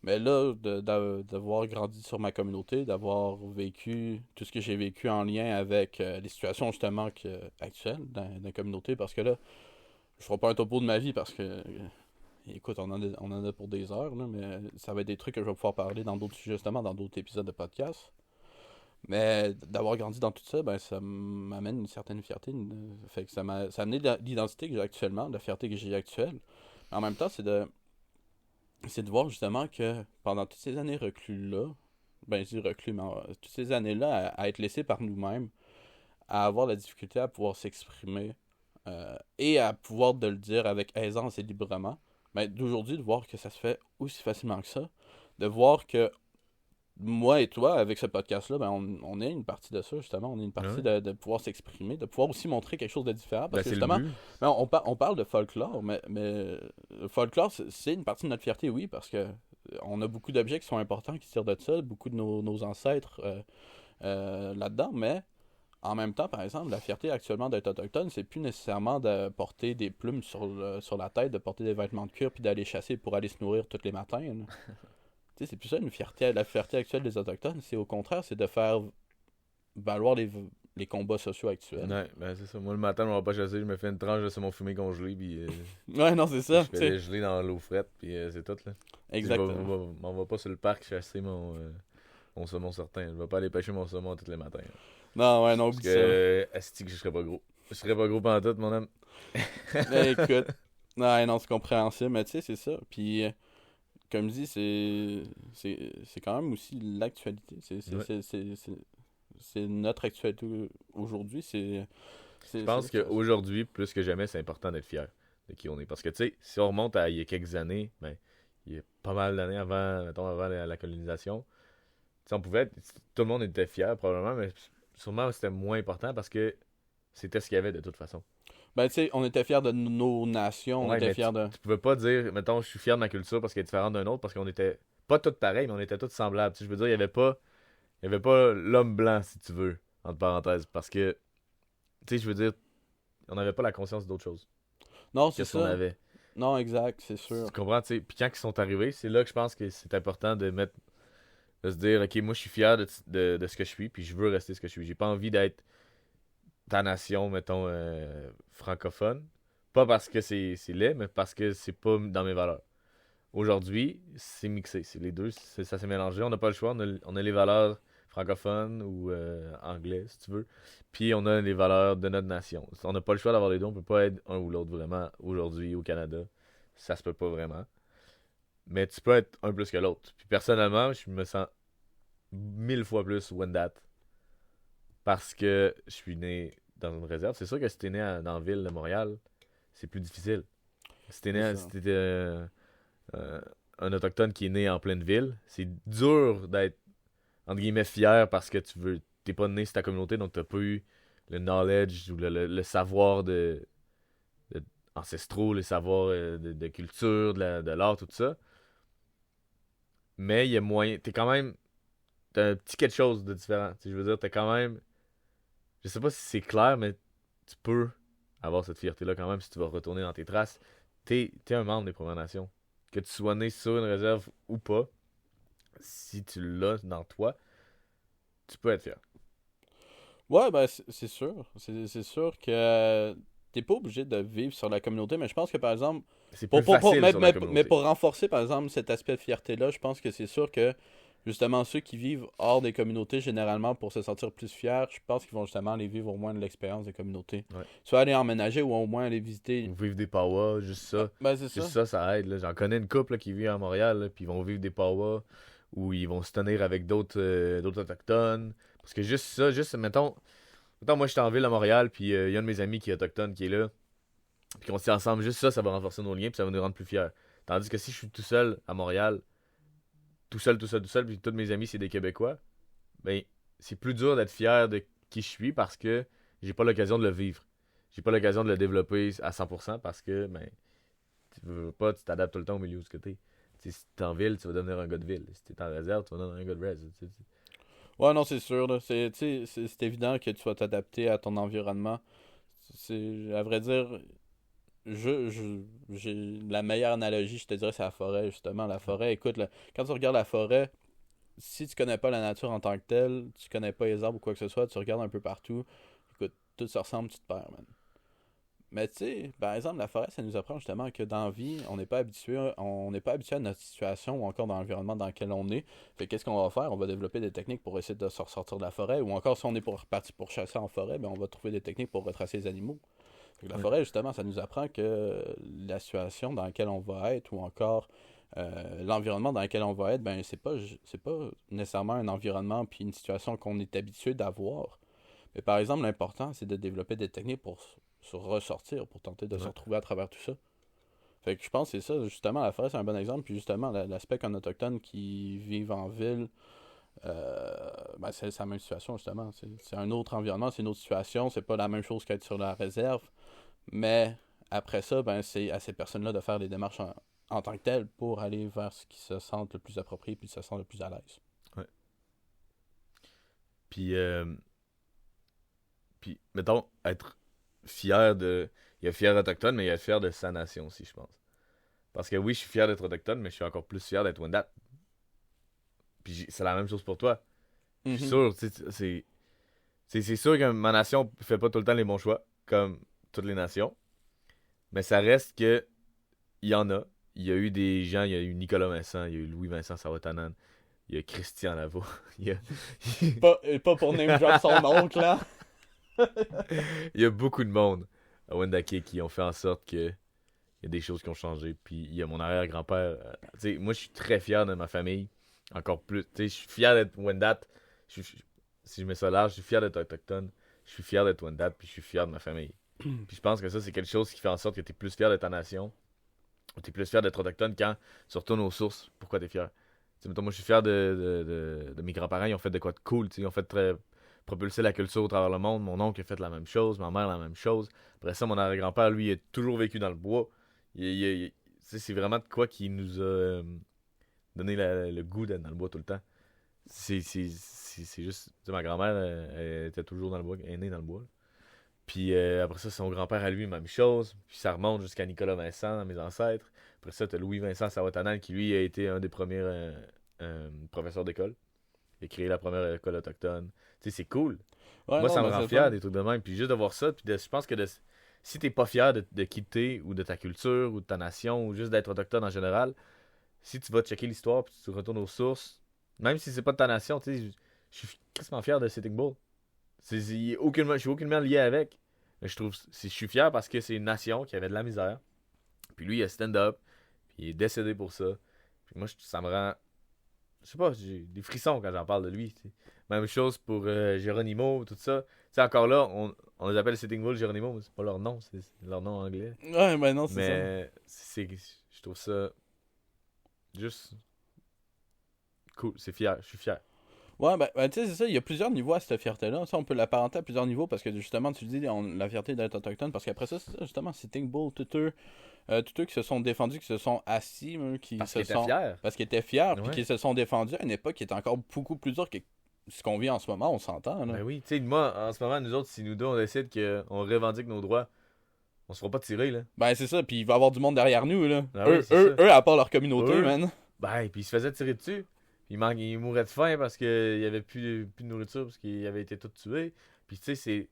Mais là, d'avoir grandi sur ma communauté, d'avoir vécu tout ce que j'ai vécu en lien avec les situations justement actuelles dans la communauté, parce que là, je ferai pas un topo de ma vie parce que, écoute, on en a pour des heures, là, mais ça va être des trucs que je vais pouvoir parler dans d'autres sujets, justement, dans d'autres épisodes de podcast. Mais d'avoir grandi dans tout ça, ben, ça m'amène une certaine fierté. Fait que ça a amené l'identité que j'ai actuellement, la fierté que j'ai actuelle. En même temps, c'est de voir justement que pendant toutes ces années reclus-là, ben je dis reclus, mais toutes ces années-là, à être laissé par nous-mêmes, à avoir la difficulté à pouvoir s'exprimer et à pouvoir de le dire avec aisance et librement, ben d'aujourd'hui, de voir que ça se fait aussi facilement que ça, de voir que moi et toi, avec ce podcast-là, ben on est une partie de ça, justement. On est une partie Ouais. de pouvoir s'exprimer, de pouvoir aussi montrer quelque chose de différent. Ben, Parce que c'est le justement, but. ben, on parle de folklore, mais le folklore, c'est une partie de notre fierté, oui, parce que on a beaucoup d'objets qui sont importants, qui tirent de ça, beaucoup de nos ancêtres là-dedans, mais en même temps, par exemple, la fierté actuellement d'être autochtone, c'est plus nécessairement de porter des plumes sur la tête, de porter des vêtements de cuir, puis d'aller chasser pour aller se nourrir tous les matins, là. Tu sais, c'est plus ça une fierté, la fierté actuelle des Autochtones, c'est au contraire, c'est de faire valoir les combats sociaux actuels. Ouais, ben c'est ça. Moi, le matin, je m'en vais pas chasser, je me fais une tranche de saumon fumé congelé, puis Ouais, non, c'est je ça, fais tu sais. les geler dans l'eau frette, puis c'est tout, là. Exactement. M'en va pas sur le parc chasser mon saumon certain. Je vais pas aller pêcher mon saumon tous les matins. Là. Non, ouais, non, Parce oublie que, ça. asti que je serais pas gros. Je serais pas gros pendant tout, mon homme. Mais écoute, ouais, non, c'est compréhensible, mais tu sais, c'est ça. Puis, comme je dis, c'est quand même aussi l'actualité. Ouais. C'est notre actualité aujourd'hui. Je C'est pense ça, ça. qu'aujourd'hui, plus que jamais, c'est important d'être fier de qui on est. Parce que, tu sais, si on remonte à il y a quelques années, ben, il y a pas mal d'années avant, mettons, avant la colonisation, tu sais, on pouvait être, tout le monde était fier, probablement, mais sûrement c'était moins important parce que c'était ce qu'il y avait de toute façon. Ben, tu sais, on était fiers de nos nations, on Ouais, était mais fiers de. tu pouvais pas dire, mettons, je suis fier de ma culture parce qu'elle est différente d'un autre, parce qu'on était pas tous pareils, mais on était tous semblables. Tu sais, je veux dire, il y avait pas l'homme blanc, si tu veux, entre parenthèses, parce que, tu sais, je veux dire, on n'avait pas la conscience d'autre chose Non, c'est que ce qu'on ça. avait. Non, exact, c'est sûr. Tu comprends, tu sais, puis quand ils sont arrivés, c'est là que je pense que c'est important de se dire, ok, moi je suis fier de ce que je suis, puis je veux rester ce que je suis. J'ai pas envie d'être ta nation, mettons, francophone. Pas parce que c'est laid, mais parce que c'est pas dans mes valeurs. Aujourd'hui, c'est mixé. C'est les deux, ça s'est mélangé. On n'a pas le choix. On a les valeurs francophones ou anglais, si tu veux. Puis on a les valeurs de notre nation. On n'a pas le choix d'avoir les deux. On peut pas être un ou l'autre vraiment aujourd'hui au Canada. Ça se peut pas vraiment. Mais tu peux être un plus que l'autre. Puis personnellement, je me sens 1000 fois plus Wendat parce que je suis né dans une réserve. C'est sûr que si t'es né dans la ville de Montréal, c'est plus difficile. Si t'es C'est né, ça. si t'étais euh, un autochtone qui est né en pleine ville, c'est dur d'être entre guillemets fier parce que t'es pas né sur ta communauté, donc t'as pas eu le knowledge ou le savoir ancestraux, les savoirs de culture, de l'art, tout ça. Mais il y a moyen. T'as un petit quelque chose de différent. Tu sais, je veux dire, t'as quand même. Je sais pas si c'est clair, mais tu peux avoir cette fierté-là quand même si tu vas retourner dans tes traces. T'es un membre des Premières Nations. Que tu sois né sur une réserve ou pas, si tu l'as dans toi, tu peux être fier. Ouais, ben c'est sûr. C'est sûr que t'es pas obligé de vivre sur la communauté, mais je pense que par exemple, C'est plus facile sur la mais communauté. pour renforcer par exemple cet aspect de fierté-là, je pense que c'est sûr que justement ceux qui vivent hors des communautés, généralement pour se sentir plus fiers, je pense qu'ils vont justement aller vivre au moins de l'expérience des communautés. Ouais. Soit aller emménager ou au moins aller visiter. Ou vivre des powwows, juste ça. Ben c'est Juste ça. ça aide. Là. J'en connais une couple là, qui vit à Montréal, là, puis ils vont vivre des powwows où ils vont se tenir avec d'autres autochtones. Parce que juste ça, mettons moi je suis en ville à Montréal, puis il y a un de mes amis qui est autochtone qui est là, puis qu'on se tient ensemble, juste ça va renforcer nos liens, puis ça va nous rendre plus fiers. Tandis que si je suis tout seul à Montréal, tout seul, puis tous mes amis c'est des Québécois, ben c'est plus dur d'être fier de qui je suis parce que j'ai pas l'occasion de le vivre. J'ai pas l'occasion de le développer à 100% parce que ben tu veux pas, tu t'adaptes tout le temps au milieu où tu es. Si t'es en ville, tu vas devenir un gars de ville. Si t'es en réserve, tu vas devenir un gars de res. Ouais, non, c'est sûr. Là. C'est évident que tu vas t'adapter à ton environnement. À vrai dire, j'ai la meilleure analogie, je te dirais, c'est la forêt, justement. La forêt, écoute, là, quand tu regardes la forêt, si tu connais pas la nature en tant que telle, tu connais pas les arbres ou quoi que ce soit, tu regardes un peu partout, écoute, tout se ressemble, tu te perds, man. Mais tu sais, par exemple, la forêt, ça nous apprend justement que dans la vie, on n'est pas habitué à notre situation ou encore dans l'environnement dans lequel on est. Fait qu'est-ce qu'on va faire? On va développer des techniques pour essayer de se ressortir de la forêt, ou encore si on est parti pour chasser en forêt, ben on va trouver des techniques pour retracer les animaux. Fait que la Ouais. forêt, justement, ça nous apprend que la situation dans laquelle on va être, ou encore l'environnement dans lequel on va être, ben c'est pas nécessairement un environnement puis une situation qu'on est habitué d'avoir. Mais par exemple, l'important, c'est de développer des techniques pour se ressortir, pour tenter de se Ouais. retrouver à travers tout ça. Fait que je pense que c'est ça, justement, la forêt, c'est un bon exemple. Puis justement, l'aspect qu'un autochtone qui vivent en ville, ben c'est la même situation, justement. C'est un autre environnement, c'est une autre situation. C'est pas la même chose qu'être sur la réserve. Mais après ça, ben c'est à ces personnes-là de faire des démarches en tant que telles pour aller vers ce qui se sentent le plus approprié puis se sentent le plus à l'aise. Ouais. Puis, mettons, être fier de. Il y a fier autochtone, mais il y a fier de sa nation aussi, je pense. Parce que oui, je suis fier d'être autochtone, mais je suis encore plus fier d'être Wendat. Puis c'est la même chose pour toi. Je suis Mhm. sûr, tu sais, c'est sûr que ma nation fait pas tout le temps les bons choix, comme toutes les nations. Mais ça reste que il y en a. Il y a eu des gens, il y a eu Nicolas Vincent, il y a eu Louis-Vincent Sawatanan, il y a Christian Lavo, il y a, Pas pour name drop son oncle, là. il y a beaucoup de monde à Wendake qui ont fait en sorte que il y a des choses qui ont changé. Puis il y a mon arrière-grand-père. Tu sais, moi, je suis très fier de ma famille. Encore plus. Tu sais, je suis fier d'être Wendat. Si je mets ça large, je suis fier d'être autochtone. Je suis fier d'être Wendat. Puis je suis fier de ma famille. Puis je pense que ça, c'est quelque chose qui fait en sorte que tu es plus fier de ta nation. Tu es plus fier d'être autochtone quand tu retournes aux sources. Pourquoi tu es fier? Tu sais, mettons, moi, je suis fier de mes grands-parents. Ils ont fait de quoi de cool. Tu sais, ils ont fait propulser la culture au travers le monde. Mon oncle a fait la même chose. Ma mère la même chose. Après ça, mon arrière-grand-père, lui, il a toujours vécu dans le bois. C'est vraiment de quoi qui nous a donné le goût d'être dans le bois tout le temps. C'est juste. Tu sais, ma grand-mère, elle était toujours dans le bois, elle est née dans le bois. Puis après ça, son grand-père à lui, même chose. Puis ça remonte jusqu'à Nicolas Vincent, mes ancêtres. Après ça, t'as Louis-Vincent Sawatanan, qui lui a été un des premiers professeurs d'école. Il a créé la première école autochtone. Tu sais, c'est cool. Ouais, Moi, non, ça me mais rend c'est fier fun. des trucs de même. Puis juste de voir ça, puis je pense que si t'es pas fier de quitter ou de ta culture ou de ta nation ou juste d'être autochtone en général, si tu vas checker l'histoire puis tu retournes aux sources, même si c'est pas de ta nation, tu sais, je suis quasiment fier de Sitting Bull. Je suis aucunement lié avec. Mais je suis fier parce que c'est une nation qui avait de la misère. Puis lui, il a stand-up. Puis il est décédé pour ça. Puis moi, ça me rend. Je sais pas, j'ai des frissons quand j'en parle de lui. T'sais. Même chose pour Geronimo, tout ça. Tu sais, encore là, on les appelle Sitting Bull Geronimo, mais c'est pas leur nom, c'est leur nom anglais. Ouais, ben non, c'est ça. Mais je trouve ça juste cool. C'est fier, je suis fier. Ouais, ben, tu sais, c'est ça, il y a plusieurs niveaux à cette fierté-là. Ça, on peut l'apparenter à plusieurs niveaux parce que justement, tu dis la fierté d'être autochtone, parce qu'après ça, c'est ça, justement, c'est Think Bull, tous eux qui se sont défendus, qui se sont assis, qui Parce se qu'il était sont. fier. Parce qu'ils étaient fiers, puis Ouais. qui se sont défendus à une époque qui est encore beaucoup plus dure que ce qu'on vit en ce moment, on s'entend, là. Ben oui, tu sais, moi, en ce moment, nous autres, si nous deux, on décide qu'on revendique nos droits, on se fera pas tirer, là. Ben, c'est ça, puis il va y avoir du monde derrière nous, là. Ah oui, c'est ça. Eux, à part leur communauté, Eux. man. Ben, puis il se faisait tirer dessus. Puis il mourait de faim parce qu'il y avait plus de nourriture, parce qu'il avait été tout tué. Puis tu sais, c'est.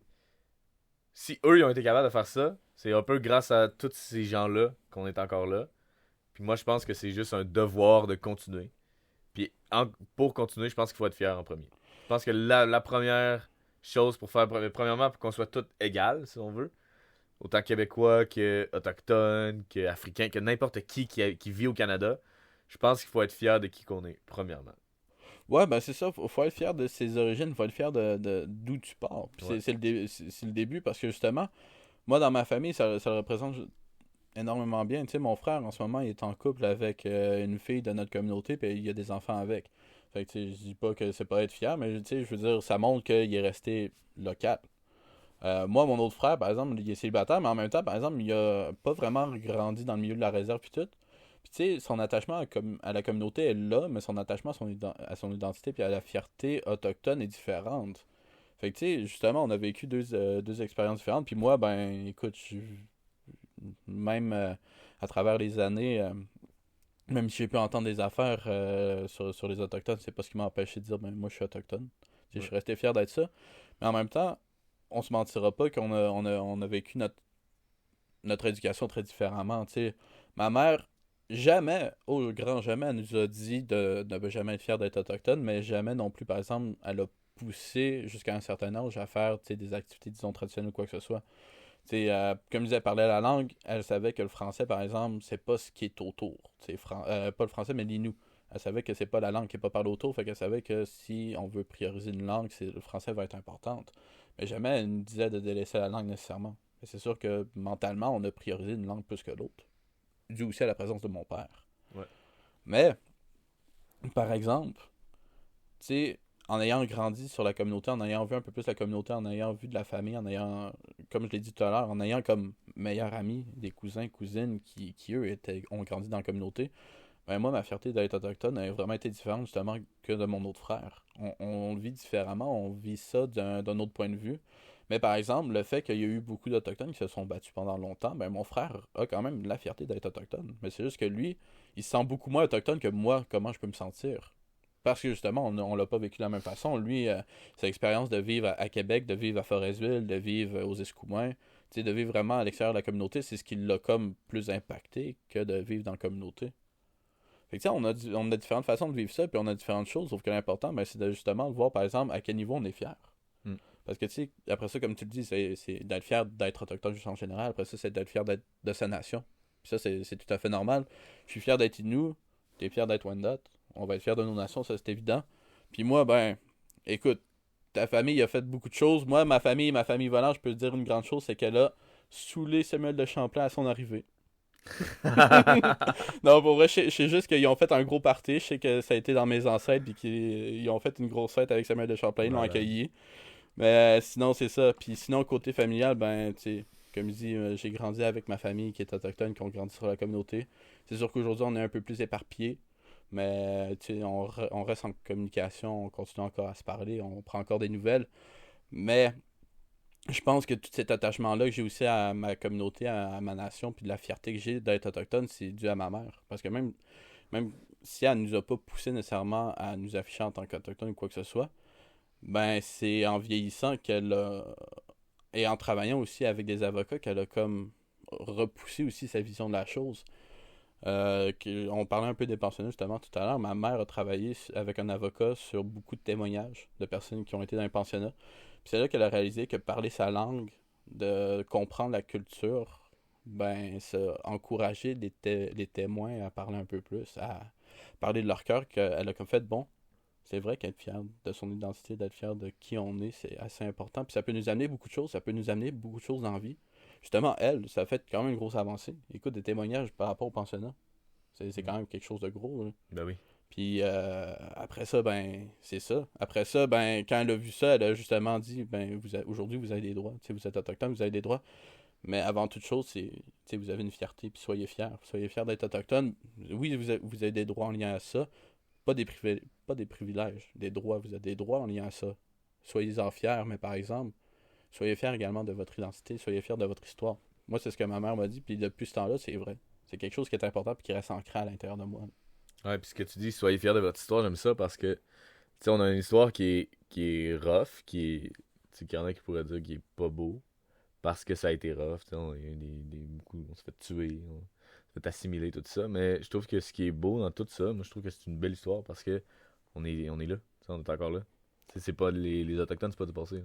Si eux, ils ont été capables de faire ça, c'est un peu grâce à tous ces gens-là qu'on est encore là. Puis moi, je pense que c'est juste un devoir de continuer. Puis pour continuer, je pense qu'il faut être fier en premier. Je pense que la première chose pour faire, premièrement, pour qu'on soit tous égales, si on veut, autant québécois que autochtones, que africains, que n'importe qui vit au Canada, je pense qu'il faut être fier de qui qu'on est, premièrement. Ouais, ben c'est ça, faut être fier de ses origines, faut être fier d'où tu pars. Puis Ouais. c'est le début parce que justement, moi dans ma famille, ça le représente énormément bien. Tu sais, mon frère en ce moment, il est en couple avec une fille de notre communauté, puis il y a des enfants avec. Fait que tu sais, je dis pas que c'est pas être fier, mais tu sais, je veux dire, ça montre qu'il est resté local. Moi, mon autre frère, par exemple, il est célibataire, mais en même temps, par exemple, il a pas vraiment grandi dans le milieu de la réserve puis tout. Puis tu sais, son attachement à la communauté est là, mais son attachement à son identité puis à la fierté autochtone est différente. Fait que tu sais, justement, on a vécu deux expériences différentes. Puis moi, ben, écoute, même à travers les années, même si j'ai pu entendre des affaires sur les Autochtones, c'est pas ce qui m'a empêché de dire, ben, moi, je suis autochtone. Tu sais, je Ouais. suis resté fier d'être ça. Mais en même temps, on se mentira pas on a vécu notre éducation très différemment. Tu sais, ma mère, jamais, au grand jamais, elle nous a dit de ne jamais être fier d'être autochtone, mais jamais non plus, par exemple, elle a poussé jusqu'à un certain âge à faire tu sais, des activités, disons, traditionnelles ou quoi que ce soit. Tu sais, comme je disais, elle parlait la langue, elle savait que le français, par exemple, c'est pas ce qui est autour. Tu sais, pas le français, mais l'innou. Elle savait que c'est pas la langue qui est pas parlée autour, fait qu'elle savait que si on veut prioriser une langue, le français va être importante. Mais jamais elle nous disait de délaisser la langue nécessairement. Mais c'est sûr que mentalement, on a priorisé une langue plus que l'autre. Dû aussi à la présence de mon père. Ouais. Mais, par exemple, tu sais, en ayant grandi sur la communauté, en ayant vu un peu plus la communauté, en ayant vu de la famille, en ayant, comme je l'ai dit tout à l'heure, en ayant comme meilleurs amis des cousins, cousines qui eux, ont grandi dans la communauté, ben moi, ma fierté d'être autochtone a vraiment été différente justement que de mon autre frère. On le vit différemment, on vit ça d'un autre point de vue. Mais par exemple, le fait qu'il y a eu beaucoup d'Autochtones qui se sont battus pendant longtemps, ben mon frère a quand même la fierté d'être autochtone. Mais c'est juste que lui, il se sent beaucoup moins autochtone que moi, comment je peux me sentir. Parce que justement, on l'a pas vécu de la même façon. Lui, sa expérience de vivre à Québec, de vivre à Forestville, de vivre aux Escoumins, tu sais, de vivre vraiment à l'extérieur de la communauté, c'est ce qui l'a comme plus impacté que de vivre dans la communauté. Fait que, tu sais, on a différentes façons de vivre ça, puis on a différentes choses, sauf que l'important, ben, c'est de justement voir, par exemple, à quel niveau on est fier. Hmm. Parce que, tu sais, après ça, comme tu le dis, c'est d'être fier d'être autochtone juste en général. Après ça, c'est d'être fier d'être de sa nation. Puis ça, c'est tout à fait normal. Je suis fier d'être Innu, t'es fier d'être Wendat. On va être fier de nos nations, ça, c'est évident. Puis moi, ben, écoute, ta famille a fait beaucoup de choses. Moi, ma famille volante, je peux te dire une grande chose, c'est qu'elle a saoulé Samuel de Champlain à son arrivée. Non, pour vrai, je sais juste qu'ils ont fait un gros party. Je sais que ça a été dans mes ancêtres, puis qu'ils ont fait une grosse fête avec Samuel de Champlain, ils l'ont Malade. accueilli. Mais sinon, c'est ça. Puis sinon, côté familial, ben, tu sais, comme je dis, j'ai grandi avec ma famille qui est autochtone, qui ont grandi sur la communauté. C'est sûr qu'aujourd'hui, on est un peu plus éparpillé. Mais, tu sais, on reste en communication, on continue encore à se parler, on prend encore des nouvelles. Mais je pense que tout cet attachement-là que j'ai aussi à ma communauté, à ma nation, puis de la fierté que j'ai d'être autochtone, c'est dû à ma mère. Parce que même si elle nous a pas poussé nécessairement à nous afficher en tant qu'autochtone ou quoi que ce soit, ben c'est en vieillissant et en travaillant aussi avec des avocats qu'elle a comme repoussé aussi sa vision de la chose. On parlait un peu des pensionnés justement tout à l'heure. Ma mère a travaillé avec un avocat sur beaucoup de témoignages de personnes qui ont été dans les pensionnats. Puis c'est là qu'elle a réalisé que parler sa langue, de comprendre la culture, ben ça encourageait les témoins à parler un peu plus, à parler de leur cœur, qu'elle a comme fait bon. C'est vrai qu'être fier de son identité, d'être fier de qui on est, c'est assez important. Puis ça peut nous amener beaucoup de choses, ça peut nous amener beaucoup de choses dans la vie. Justement, elle, ça a fait quand même une grosse avancée. Écoute, des témoignages par rapport au pensionnat. C'est quand même quelque chose de gros, là. Ben oui. Puis après ça, ben, c'est ça. Après ça, ben, quand elle a vu ça, elle a justement dit, ben, aujourd'hui, vous avez des droits. Tu sais, vous êtes autochtone, vous avez des droits. Mais avant toute chose, c'est, tu sais, vous avez une fierté, puis soyez fiers. Soyez fiers d'être autochtone. Oui, vous avez des droits en lien à ça. Pas des privilèges, des droits. Vous avez des droits en lien à ça. Soyez-en fiers, mais par exemple, soyez fiers également de votre identité, soyez fiers de votre histoire. Moi, c'est ce que ma mère m'a dit, puis depuis ce temps-là, c'est vrai. C'est quelque chose qui est important, puis qui reste ancré à l'intérieur de moi. Ouais, puis ce que tu dis, soyez fiers de votre histoire, j'aime ça parce que, tu sais, on a une histoire qui est rough, tu sais, qu'il y en a qui pourraient dire qui est pas beau, parce que ça a été rough, tu sais, il y a eu beaucoup, on s'est fait tuer, on s'est fait assimiler, tout ça, mais je trouve que ce qui est beau dans tout ça, moi, je trouve que c'est une belle histoire parce que on est là, tu sais, on est encore là. Tu sais, c'est pas les Autochtones, c'est pas du passé, là.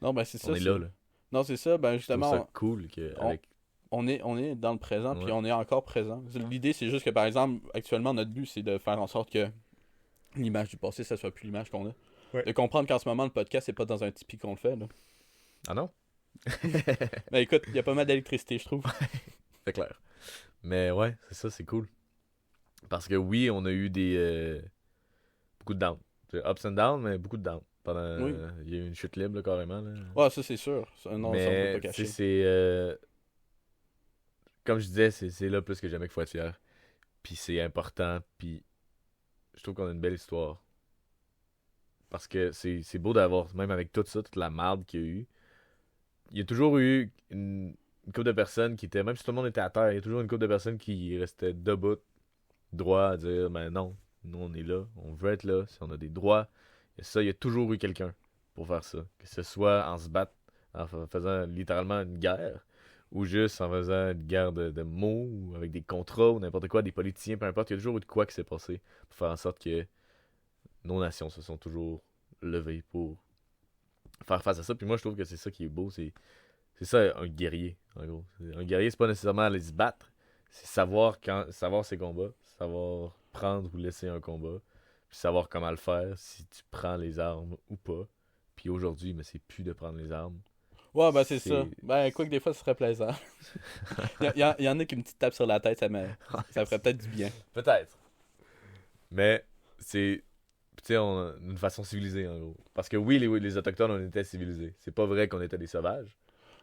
Non, ben c'est ça. On est là, là. Non, c'est ça, ben Je trouve ça justement, cool que, on, avec... on est dans le présent, puis Ouais. on est encore présent. L'idée, c'est juste que, par exemple, actuellement, notre but, c'est de faire en sorte que l'image du passé, ça soit plus l'image qu'on a. Ouais. De comprendre qu'en ce moment, le podcast, c'est pas dans un Tipeee qu'on le fait, là. Ah non? Ben écoute, il y a pas mal d'électricité, je trouve. C'est clair. Mais ouais, c'est ça, c'est cool. Parce que oui, on a eu beaucoup de downs. C'est ups and downs, mais beaucoup de downs. Oui. Il y a eu une chute libre, là, carrément. Là. Ouais, ça, c'est sûr. Non, ça, on peut Mais, pas tu sais, cacher. comme je disais, c'est là plus que jamais qu'il faut être fier. Puis c'est important. Puis je trouve qu'on a une belle histoire. Parce que c'est beau d'avoir, même avec tout ça, toute la merde qu'il y a eu. Il y a toujours eu une couple de personnes qui étaient, même si tout le monde était à terre, il y a toujours une couple de personnes qui restaient debout, droit, à dire, ben non, nous on est là, on veut être là, si on a des droits. Et ça, il y a toujours eu quelqu'un pour faire ça. Que ce soit en se battant, faisant littéralement une guerre, ou juste en faisant une guerre de mots, ou avec des contrats, ou n'importe quoi, des politiciens, peu importe, il y a toujours eu de quoi qui s'est passé pour faire en sorte que nos nations se sont toujours levées pour faire face à ça. Puis moi, je trouve que c'est ça qui est beau, c'est ça un guerrier, en gros. Un guerrier, c'est pas nécessairement aller se battre, c'est savoir ses combats, savoir prendre ou laisser un combat, puis savoir comment le faire, si tu prends les armes ou pas. Puis aujourd'hui, mais c'est plus de prendre les armes. Ouais, ben c'est ça. C'est. Ben, quoi que des fois, ce serait plaisant. Il y en a qui me petite tape sur la tête, ça ferait peut-être du bien. Peut-être. Mais c'est. Tu sais, d'une façon civilisée, en gros. Parce que oui, les Autochtones, on était civilisés. C'est pas vrai qu'on était des sauvages.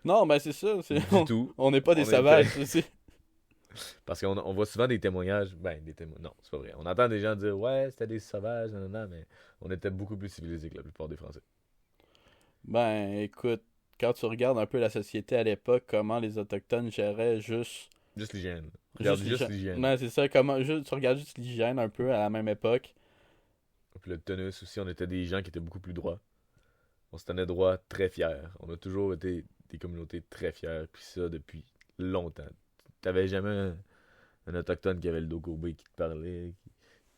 Non, ben c'est ça. Du tout. On n'est pas des On sauvages, était- aussi. Parce qu'on voit souvent des témoignages. Ben, des témoignages. Non, c'est pas vrai. On entend des gens dire, ouais, c'était des sauvages, nanana, mais on était beaucoup plus civilisés que la plupart des Français. Ben, écoute, quand tu regardes un peu la société à l'époque, comment les Autochtones géraient Juste l'hygiène. Regarde juste l'hygiène. Ben, c'est ça, tu regardes juste l'hygiène un peu à la même époque. Puis le tenus aussi, on était des gens qui étaient beaucoup plus droits. On se tenait droit, très fiers. On a toujours été des communautés très fières, puis ça depuis longtemps. T'avais jamais un autochtone qui avait le dos courbé, qui te parlait,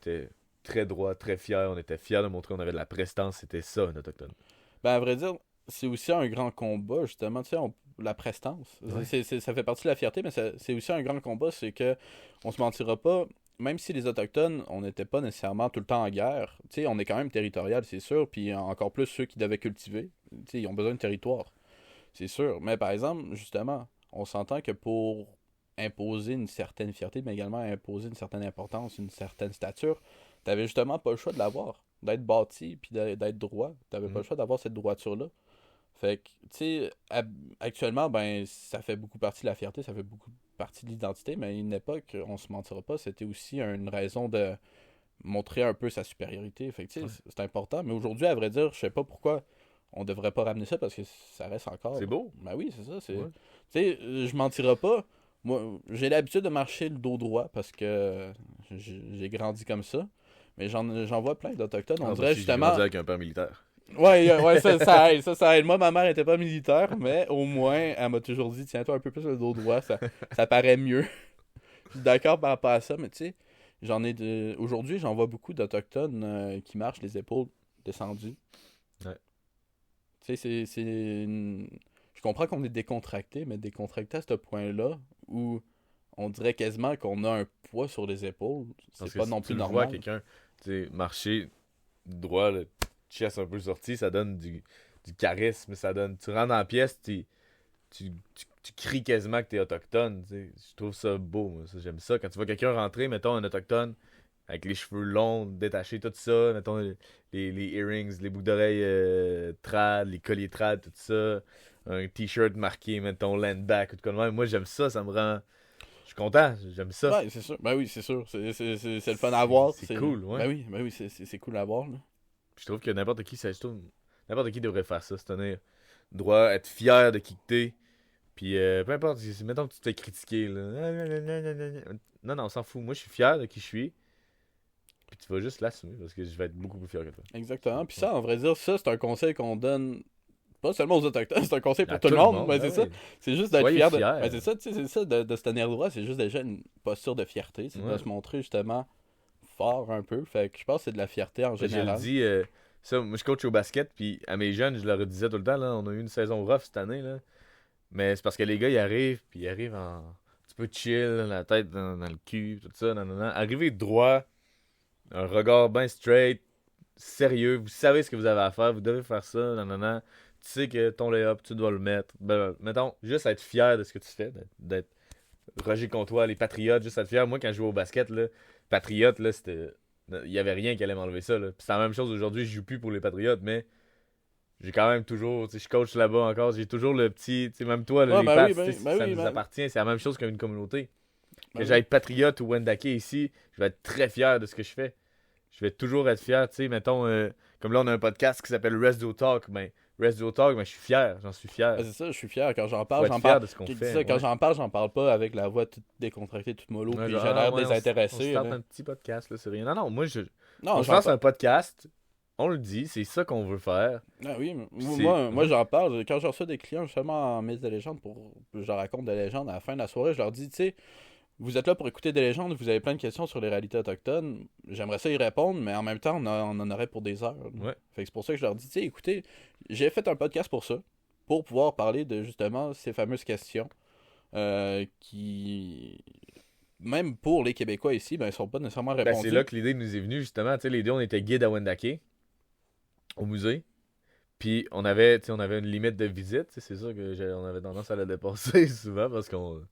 qui était très droit, très fier. On était fiers de montrer qu'on avait de la prestance. C'était ça, un autochtone. Ben, à vrai dire, c'est aussi un grand combat, justement, tu sais, la prestance. Ouais. Ça fait partie de la fierté, mais c'est aussi un grand combat, c'est que, on se mentira pas, même si les Autochtones, on n'était pas nécessairement tout le temps en guerre, tu sais, on est quand même territorial, c'est sûr, puis encore plus ceux qui devaient cultiver, tu sais, ils ont besoin de territoire, c'est sûr. Mais par exemple, justement, on s'entend que pour imposer une certaine fierté, mais également imposer une certaine importance, une certaine stature, t'avais justement pas le choix de l'avoir, d'être bâti, puis d'être droit. T'avais pas le Mhm. choix d'avoir cette droiture-là. Fait que, tu sais, actuellement, ben, ça fait beaucoup partie de la fierté, ça fait beaucoup partie de l'identité, mais à une époque, on se mentira pas, c'était aussi une raison de montrer un peu sa supériorité. Fait que, tu sais, Ouais. c'est important. Mais aujourd'hui, à vrai dire, je sais pas pourquoi on devrait pas ramener ça parce que ça reste encore. C'est beau. Ben oui, c'est ça. Ouais. Tu sais, je mentirai pas. Moi, j'ai l'habitude de marcher le dos droit parce que j'ai grandi comme ça. Mais j'en vois plein d'Autochtones. On Ah, moi dirait aussi, j'ai justement. grandi avec un père militaire. Ouais, ouais, ça aide, ça aide. Moi, ma mère était pas militaire, mais au moins, elle m'a toujours dit, tiens-toi un peu plus le dos droit, ça paraît mieux. Je suis d'accord par rapport à ça, mais tu sais, aujourd'hui, j'en vois beaucoup d'Autochtones qui marchent les épaules descendues. Ouais. Tu sais, je comprends qu'on est décontracté, mais décontracté à ce point-là, où on dirait quasiment qu'on a un poids sur les épaules, Parce c'est que pas si non tu plus le vois normal. quelqu'un, tu sais, marcher droit, le chest un peu sorti, ça donne du charisme, ça donne. Tu rentres dans la pièce, tu cries quasiment que t'es autochtone, tu sais. Je trouve ça beau, moi, ça, j'aime ça. Quand tu vois quelqu'un rentrer, mettons un autochtone, avec les cheveux longs, détachés, tout ça, mettons les earrings, les boucles d'oreilles trad, les colliers trad, tout ça, un t-shirt marqué, mettons, land back, ou tout comme ça. Moi, j'aime ça, ça me rend... Je suis content, j'aime ça. Ouais, c'est sûr. Ben oui, c'est sûr. C'est le fun à voir. C'est cool, ouais. Ben oui, c'est cool à voir, là. Je trouve que n'importe qui devrait faire ça, c'est-à-dire droit, être fier de qui que t'es, puis peu importe, mettons que tu t'es critiqué, là. Non, on s'en fout. Moi, je suis fier de qui je suis, puis tu vas juste l'assumer, parce que je vais être beaucoup plus fier que toi. Exactement. Puis ça, en vrai dire, ça, c'est un conseil qu'on donne pas seulement aux Autochtones, c'est un conseil pour À tout le monde. Ben, ben c'est ça. oui. C'est juste d'être Soyez fier. fiers. Ben, c'est ça, tu sais, c'est ça, de se tenir droit. C'est juste déjà une posture de fierté. C'est de Ouais. se montrer justement fort un peu. Fait que je pense que c'est de la fierté en Je le général. dis, ça, moi je coach au basket, puis à mes jeunes, je leur disais tout le temps, là, on a eu une saison rough cette année, là. Mais c'est parce que les gars, ils arrivent, puis ils arrivent en un petit peu chill, la tête dans le cul, tout ça, nanana. Arrivez droit, un regard bien straight, sérieux, vous savez ce que vous avez à faire, vous devez faire ça, nanana. Tu sais que ton lay-up, tu dois le mettre. Ben, mettons, juste être fier de ce que tu fais, d'être Roger Comtois, les Patriotes, juste être fier. Moi, quand je jouais au basket, là, Patriotes, là, c'était... Il y avait rien qui allait m'enlever ça, là. Puis c'est la même chose aujourd'hui, je joue plus pour les Patriotes, mais j'ai quand même toujours, tu sais, je coach là-bas encore, j'ai toujours le petit, tu sais, même toi, là, Ah, les ben Pats, oui, tu sais, ben ça oui, nous ben- appartient, c'est la même chose qu'une communauté. ben Que oui. j'aille Patriote ou Wendake ici, je vais être très fier de ce que je fais. Je vais toujours être fier, tu sais, mettons, comme là, on a un podcast qui s'appelle Resto Talk, ben, Resto Talk, ben, je suis fier, j'en suis fier. Ben, c'est ça, je suis fier. Quand j'en Faut parle, être j'en fier parle. de ce qu'on Je dis fait. ça, quand ouais. j'en parle pas avec la voix toute décontractée, toute mollo, Ouais, puis genre, j'ai l'air ouais, on désintéressé. se tente là. un petit podcast, là, c'est rien. Non, moi, Non, on se j'en lance parle. un podcast, on le dit, c'est ça qu'on veut faire. Ah oui, mais C'est- moi j'en parle. Quand je reçois des clients justement en Mythes de légende, je leur raconte des légendes à la fin de la soirée, je leur dis, tu sais, vous êtes là pour écouter des légendes, vous avez plein de questions sur les réalités autochtones. J'aimerais ça y répondre, mais en même temps, on en aurait pour des heures. Ouais. Fait que c'est pour ça que je leur dis, tu sais, écoutez, j'ai fait un podcast pour ça, pour pouvoir parler de justement ces fameuses questions qui, même pour les Québécois ici, ben, ils sont pas nécessairement Ben, répondues. c'est là que l'idée nous est venue, justement. Tu sais, les deux, on était guides à Wendake, au musée. Puis on avait une limite de visite. Tu sais, c'est sûr on avait tendance à la dépasser souvent parce qu'on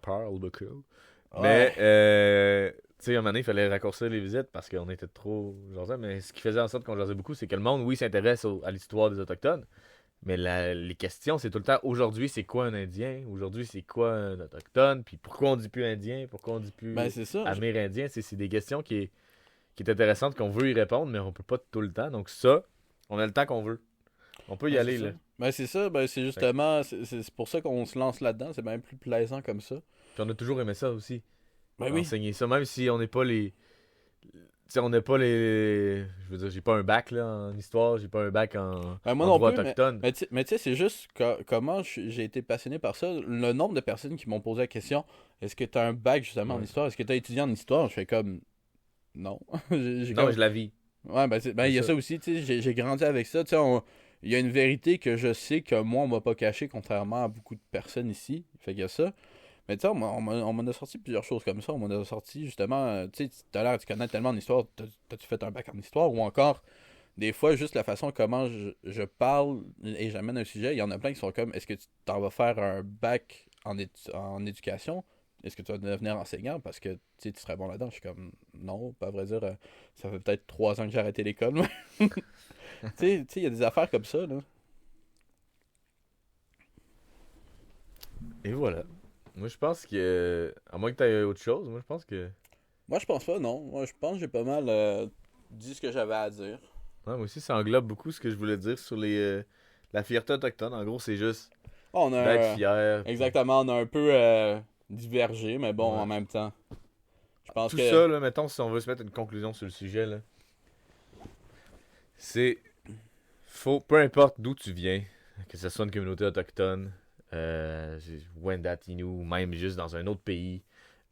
parle beaucoup. Ouais. Mais, tu sais, à un moment donné, il fallait raccourcir les visites parce qu'on était trop jasés. Mais ce qui faisait en sorte qu'on jasait beaucoup, c'est que le monde, oui, s'intéresse à l'histoire des Autochtones. Mais les questions, c'est tout le temps aujourd'hui, c'est quoi un Indien? Aujourd'hui, c'est quoi un Autochtone? Puis pourquoi on dit plus Indien? Pourquoi on dit plus Ben, c'est ça. Amérindien? C'est des questions qui est intéressantes, qu'on veut y répondre, mais on peut pas tout le temps. Donc ça, on a le temps qu'on veut. On peut y Ben, aller, c'est là. ça. Ben, c'est ça, ben, c'est justement, c'est pour ça qu'on se lance là-dedans, c'est bien plus plaisant comme ça. Puis on a toujours aimé ça aussi. Ben oui. Enseigner ça, même si on n'est pas les... Tu sais, on n'est pas les... Je veux dire, j'ai pas un bac, là, en histoire. J'ai pas un bac Ben, moi en non droit plus, autochtone. mais tu sais, c'est juste comment j'ai été passionné par ça. Le nombre de personnes qui m'ont posé la question, est-ce que tu as un bac justement en Ouais. histoire? Est-ce que tu as étudié en histoire? Je fais comme, non. J'ai Non, comme- mais je la vis. Ouais, ben, il y a C'est ça ça. aussi, tu sais, j'ai grandi avec ça. Tu sais, il y a une vérité que je sais que moi, on m'a pas caché, contrairement à beaucoup de personnes ici. Fait qu'il y a ça. Mais tu sais, on m'en a sorti plusieurs choses comme ça. On m'en a sorti justement, tu sais, tout à l'heure, tu connais tellement d'histoire, t'as-tu fait un bac en histoire? Ou encore, des fois, juste la façon comment je parle et j'amène un sujet, il y en a plein qui sont comme, est-ce que tu t'en vas faire un bac en éducation? Est-ce que tu vas devenir enseignant? Parce que tu sais, tu serais bon là-dedans. Je suis comme, non, pas à vrai dire, ça fait peut-être 3 ans que j'ai arrêté l'école. moi. Tu sais, il y a des affaires comme ça, là. Et voilà. Moi, je pense que... À moins que tu aies autre chose, moi, je pense que... Moi, je pense pas, non. Moi, je pense que j'ai pas mal dit ce que j'avais à dire. Ouais, moi aussi, ça englobe beaucoup ce que je voulais dire sur la fierté autochtone. En gros, c'est juste On a d'être fier. exactement, on a un peu divergé, mais bon, Ouais. en même temps. Je pense Tout que. ça, là, mettons, si on veut se mettre une conclusion sur le sujet, là, c'est... Faut, peu importe d'où tu viens, que ce soit une communauté autochtone, Wendat, Inou, même juste dans un autre pays,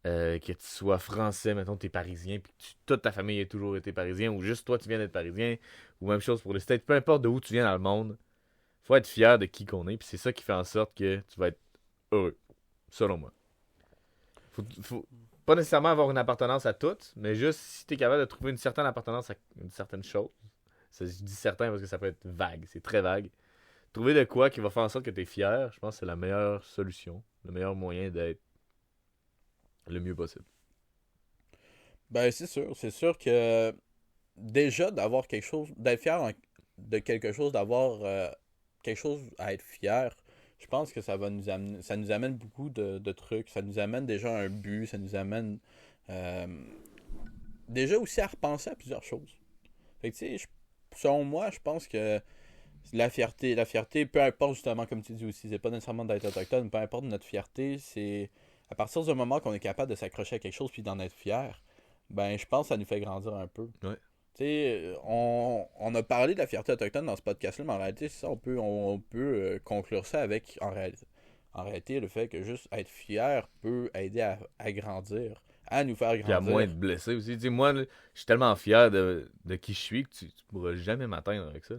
que tu sois français, mettons, t'es parisien, puis que toute ta famille a toujours été parisien, ou juste toi, tu viens d'être parisien, ou même chose pour les States, peu importe d'où tu viens dans le monde, faut être fier de qui qu'on est, puis c'est ça qui fait en sorte que tu vas être heureux, selon moi. Faut pas nécessairement avoir une appartenance à toutes, mais juste si t'es capable de trouver une certaine appartenance à une certaine chose, ça, je dis certain parce que ça peut être vague, c'est très vague. Trouver de quoi qui va faire en sorte que t'es fier, je pense que c'est la meilleure solution, le meilleur moyen d'être le mieux possible. Ben, c'est sûr. C'est sûr que déjà d'avoir quelque chose, d'être fier de quelque chose, d'avoir quelque chose à être fier, je pense que ça nous amène beaucoup de trucs. Ça nous amène déjà à un but, ça nous amène euh, déjà aussi à repenser à plusieurs choses. Fait que, tu sais, selon moi, je pense que la fierté, peu importe justement, comme tu dis aussi, c'est pas nécessairement d'être autochtone, peu importe notre fierté, c'est à partir du moment qu'on est capable de s'accrocher à quelque chose puis d'en être fier, ben je pense que ça nous fait grandir un peu. Ouais. Tu sais, on a parlé de la fierté autochtone dans ce podcast-là, mais en réalité, c'est ça, on peut conclure ça avec, en réalité, le fait que juste être fier peut aider à grandir, à nous faire Puis à moins de grandir. blesser aussi. Tu sais, moi, là, je suis tellement fier de qui je suis que tu pourras jamais m'atteindre avec ça.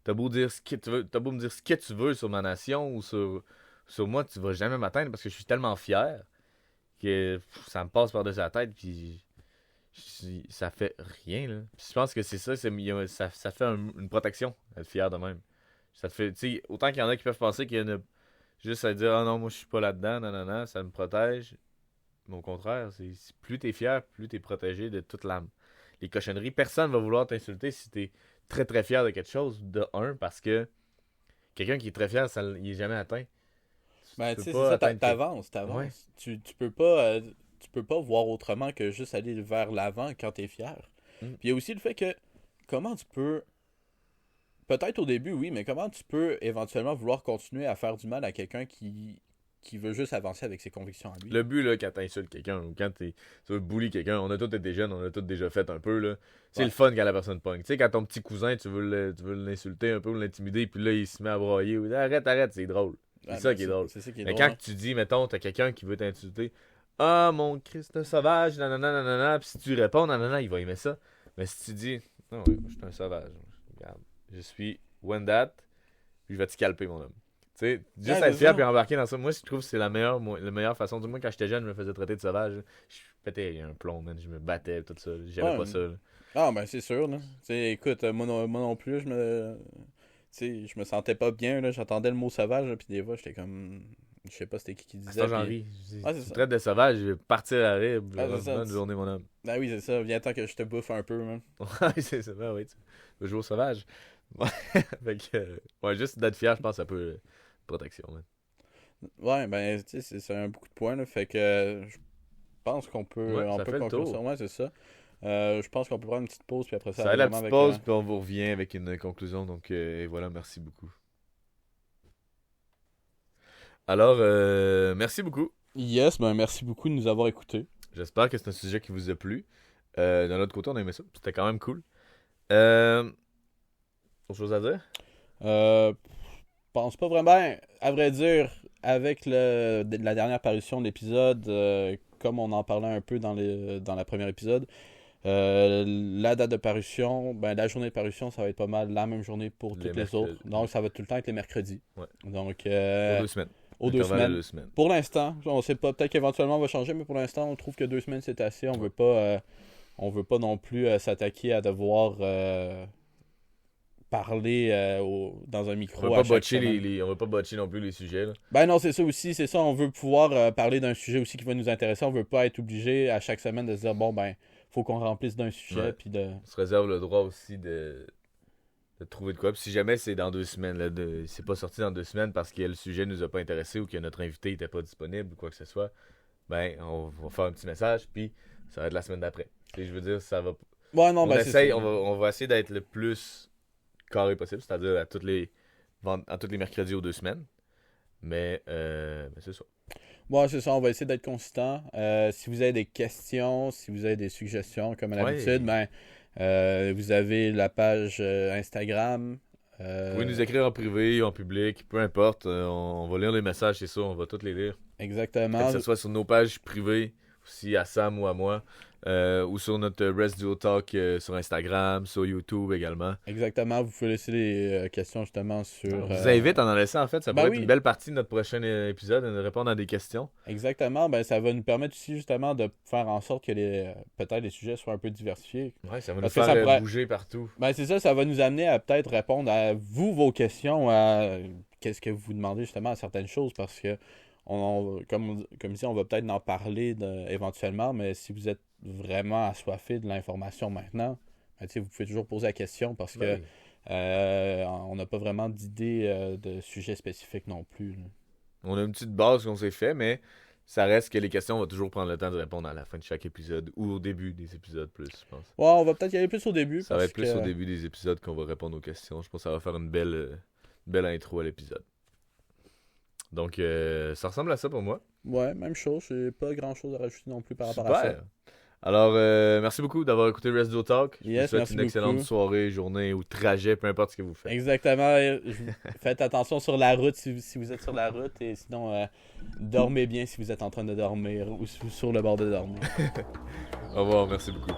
T'as beau dire ce que tu veux, t'as beau me dire ce que tu veux sur ma nation ou sur moi, tu vas jamais m'atteindre parce que je suis tellement fier que ça me passe par-dessus la tête puis ça fait rien là. Puis je pense que c'est ça, ça fait une protection, être fier de même. Ça te fait, tu sais, autant qu'il y en a qui peuvent penser qu'il y en a juste à dire ah non, moi je suis pas là-dedans, non, ça me protège. Mais au contraire, plus t'es fier, plus t'es protégé de toute les cochonneries. Personne va vouloir t'insulter si t'es très très fier de quelque chose, de un, parce que quelqu'un qui est très fier, il est jamais atteint. Tu Ben, tu peux sais, c'est pas ça, atteindre t'avances, Ouais. t'avances. Tu peux pas voir autrement que juste aller vers l'avant quand t'es fier. Mm. Puis il y a aussi le fait que, comment tu peux, peut-être au début, oui, mais comment tu peux éventuellement vouloir continuer à faire du mal à quelqu'un qui veut juste avancer avec ses convictions à lui. Le but, là, quand t'insultes quelqu'un ou quand tu veux bully quelqu'un, on a tous été jeunes, on a tous déjà fait un peu, là. C'est Ouais. le fun quand la personne pogne. Tu sais, quand ton petit cousin, tu veux l'insulter un peu ou l'intimider, puis là, il se met à broyer. Ou, arrête, c'est drôle. C'est Ouais, ça ben, qui est drôle. c'est ça qui est Mais drôle, quand hein. tu dis, mettons, t'as quelqu'un qui veut t'insulter, ah, mon Christ, un sauvage, nanana, nanana, puis si tu réponds, nanana, il va aimer ça. Mais si tu dis, non, ouais, moi, je suis un sauvage. Regarde, je suis Wendat, puis je vais te scalper, mon homme. Tu sais, juste Ouais, être c'est fier ça. puis embarquer dans ça, moi, je trouve que c'est la meilleure façon. Du moins, quand j'étais jeune, je me faisais traiter de sauvage. Je pétais un plomb, man. Je me battais, tout ça. J'aimais Ouais. pas ça. Là. Ah, ben, c'est sûr, là. Tu sais, écoute, moi non plus, tu sais, je me sentais pas bien, là. J'entendais le mot sauvage, là, puis des fois, j'étais comme. Je sais pas c'était qui À ce disait, temps, j'en puis. ris. Je dis, Ah, c'est tu me ça. traites de sauvage, je vais partir à rire. Ah, c'est ça. Bonne journée, mon homme. Ah oui, c'est ça. Viens temps que je te bouffe un peu, man. Ouais, c'est ça. Ben oui, tu veux jouer au sauvage. Ouais, fait que, ouais, juste d'être fier, je pense que ça peut. Protection, man. Ouais, ben, tu sais, c'est un beaucoup de points, là. Fait que je pense Ouais, on ça peut fait le conclure ça. tour. Ouais, c'est ça. Je pense qu'on peut prendre une petite pause, puis après ça, Ça va aller être la vraiment petite avec. pause, puis on vous revient avec une conclusion. Donc, et voilà, merci beaucoup. Alors, merci beaucoup. Yes, ben, merci beaucoup de nous avoir écoutés. J'espère que c'est un sujet qui vous a plu. D'un autre côté, on a aimé ça. C'était quand même cool. Euh, Autre chose à dire? Pense pas vraiment. Ben, à vrai dire, avec la dernière parution de l'épisode, comme on en parlait un peu dans la première épisode, la date de parution, ben, la journée de parution, ça va être pas mal la même journée pour Les toutes les mercredis. autres. Donc, ça va tout le temps être les mercredis. Ouais. Donc, Aux 2 semaines. aux 2 Intervalle de semaines. 2 semaines. Pour l'instant, on sait pas, peut-être qu'éventuellement on va changer, mais pour l'instant, on trouve que 2 semaines c'est assez. On veut pas non plus s'attaquer à devoir parler dans un On micro va à pas chaque botcher semaine. on va pas botcher non plus les sujets. Là. Ben non, c'est ça aussi, c'est ça. On veut pouvoir parler d'un sujet aussi qui va nous intéresser. On veut pas être obligé à chaque semaine de se dire bon ben faut qu'on remplisse d'un sujet Ouais. puis de. On se réserve le droit aussi de trouver de quoi. Puis si jamais c'est dans 2 semaines, là, c'est pas sorti dans 2 semaines parce que le sujet nous a pas intéressé ou que notre invité était pas disponible ou quoi que ce soit, ben on va faire un petit message puis ça va être la semaine d'après. Tu sais, je veux dire, ça va. Ouais non On ben c'est ça. essaye, on va essayer d'être le plus carré possible, c'est-à-dire à tous les mercredis aux 2 semaines. Mais c'est ça. Bon, c'est ça, on va essayer d'être consistant. Si vous avez des questions, si vous avez des suggestions, comme à Ouais. l'habitude, ben vous avez la page Instagram. Vous pouvez nous écrire en privé, en public, peu importe. On va lire les messages, c'est ça, on va tous les lire. Exactement. Que ce soit sur nos pages privées, aussi à Sam ou à moi, ou sur notre Rest Duo Talk sur Instagram, sur YouTube également. Exactement. Vous pouvez laisser des questions justement sur. On vous invite à en laisser en fait, ça Ben pourrait être oui. une belle partie de notre prochain épisode, de répondre à des questions. Exactement. Ben ça va nous permettre aussi justement de faire en sorte que peut-être les sujets soient un peu diversifiés. Ouais, ça va nous Parce que faire ça pourrait- bouger partout. Ben c'est ça va nous amener à peut-être répondre à vous vos questions, à qu'est-ce que vous demandez justement à certaines choses parce que comme dit, on va peut-être en parler éventuellement, mais si vous êtes vraiment assoiffé de l'information maintenant, ben, vous pouvez toujours poser la question parce que Oui. on n'a pas vraiment d'idée de sujet spécifique non plus. Là. On a une petite base qu'on s'est fait, mais ça reste que les questions, on va toujours prendre le temps de répondre à la fin de chaque épisode ou au début des épisodes plus, je pense. Ouais, on va peut-être y aller plus au début. Ça va parce être plus que... au début des épisodes qu'on va répondre aux questions. Je pense que ça va faire une belle intro à l'épisode. Donc, ça ressemble à ça pour moi. Ouais, même chose. J'ai pas grand-chose à rajouter non plus par rapport à ça. Super. Alors, merci beaucoup d'avoir écouté Resto Talk. Je vous Yes, souhaite merci une excellente beaucoup. soirée, journée ou trajet, peu importe ce que vous faites. Exactement. Faites attention sur la route si vous êtes sur la route et sinon, dormez bien si vous êtes en train de dormir ou sur le bord de dormir. Au revoir, merci beaucoup.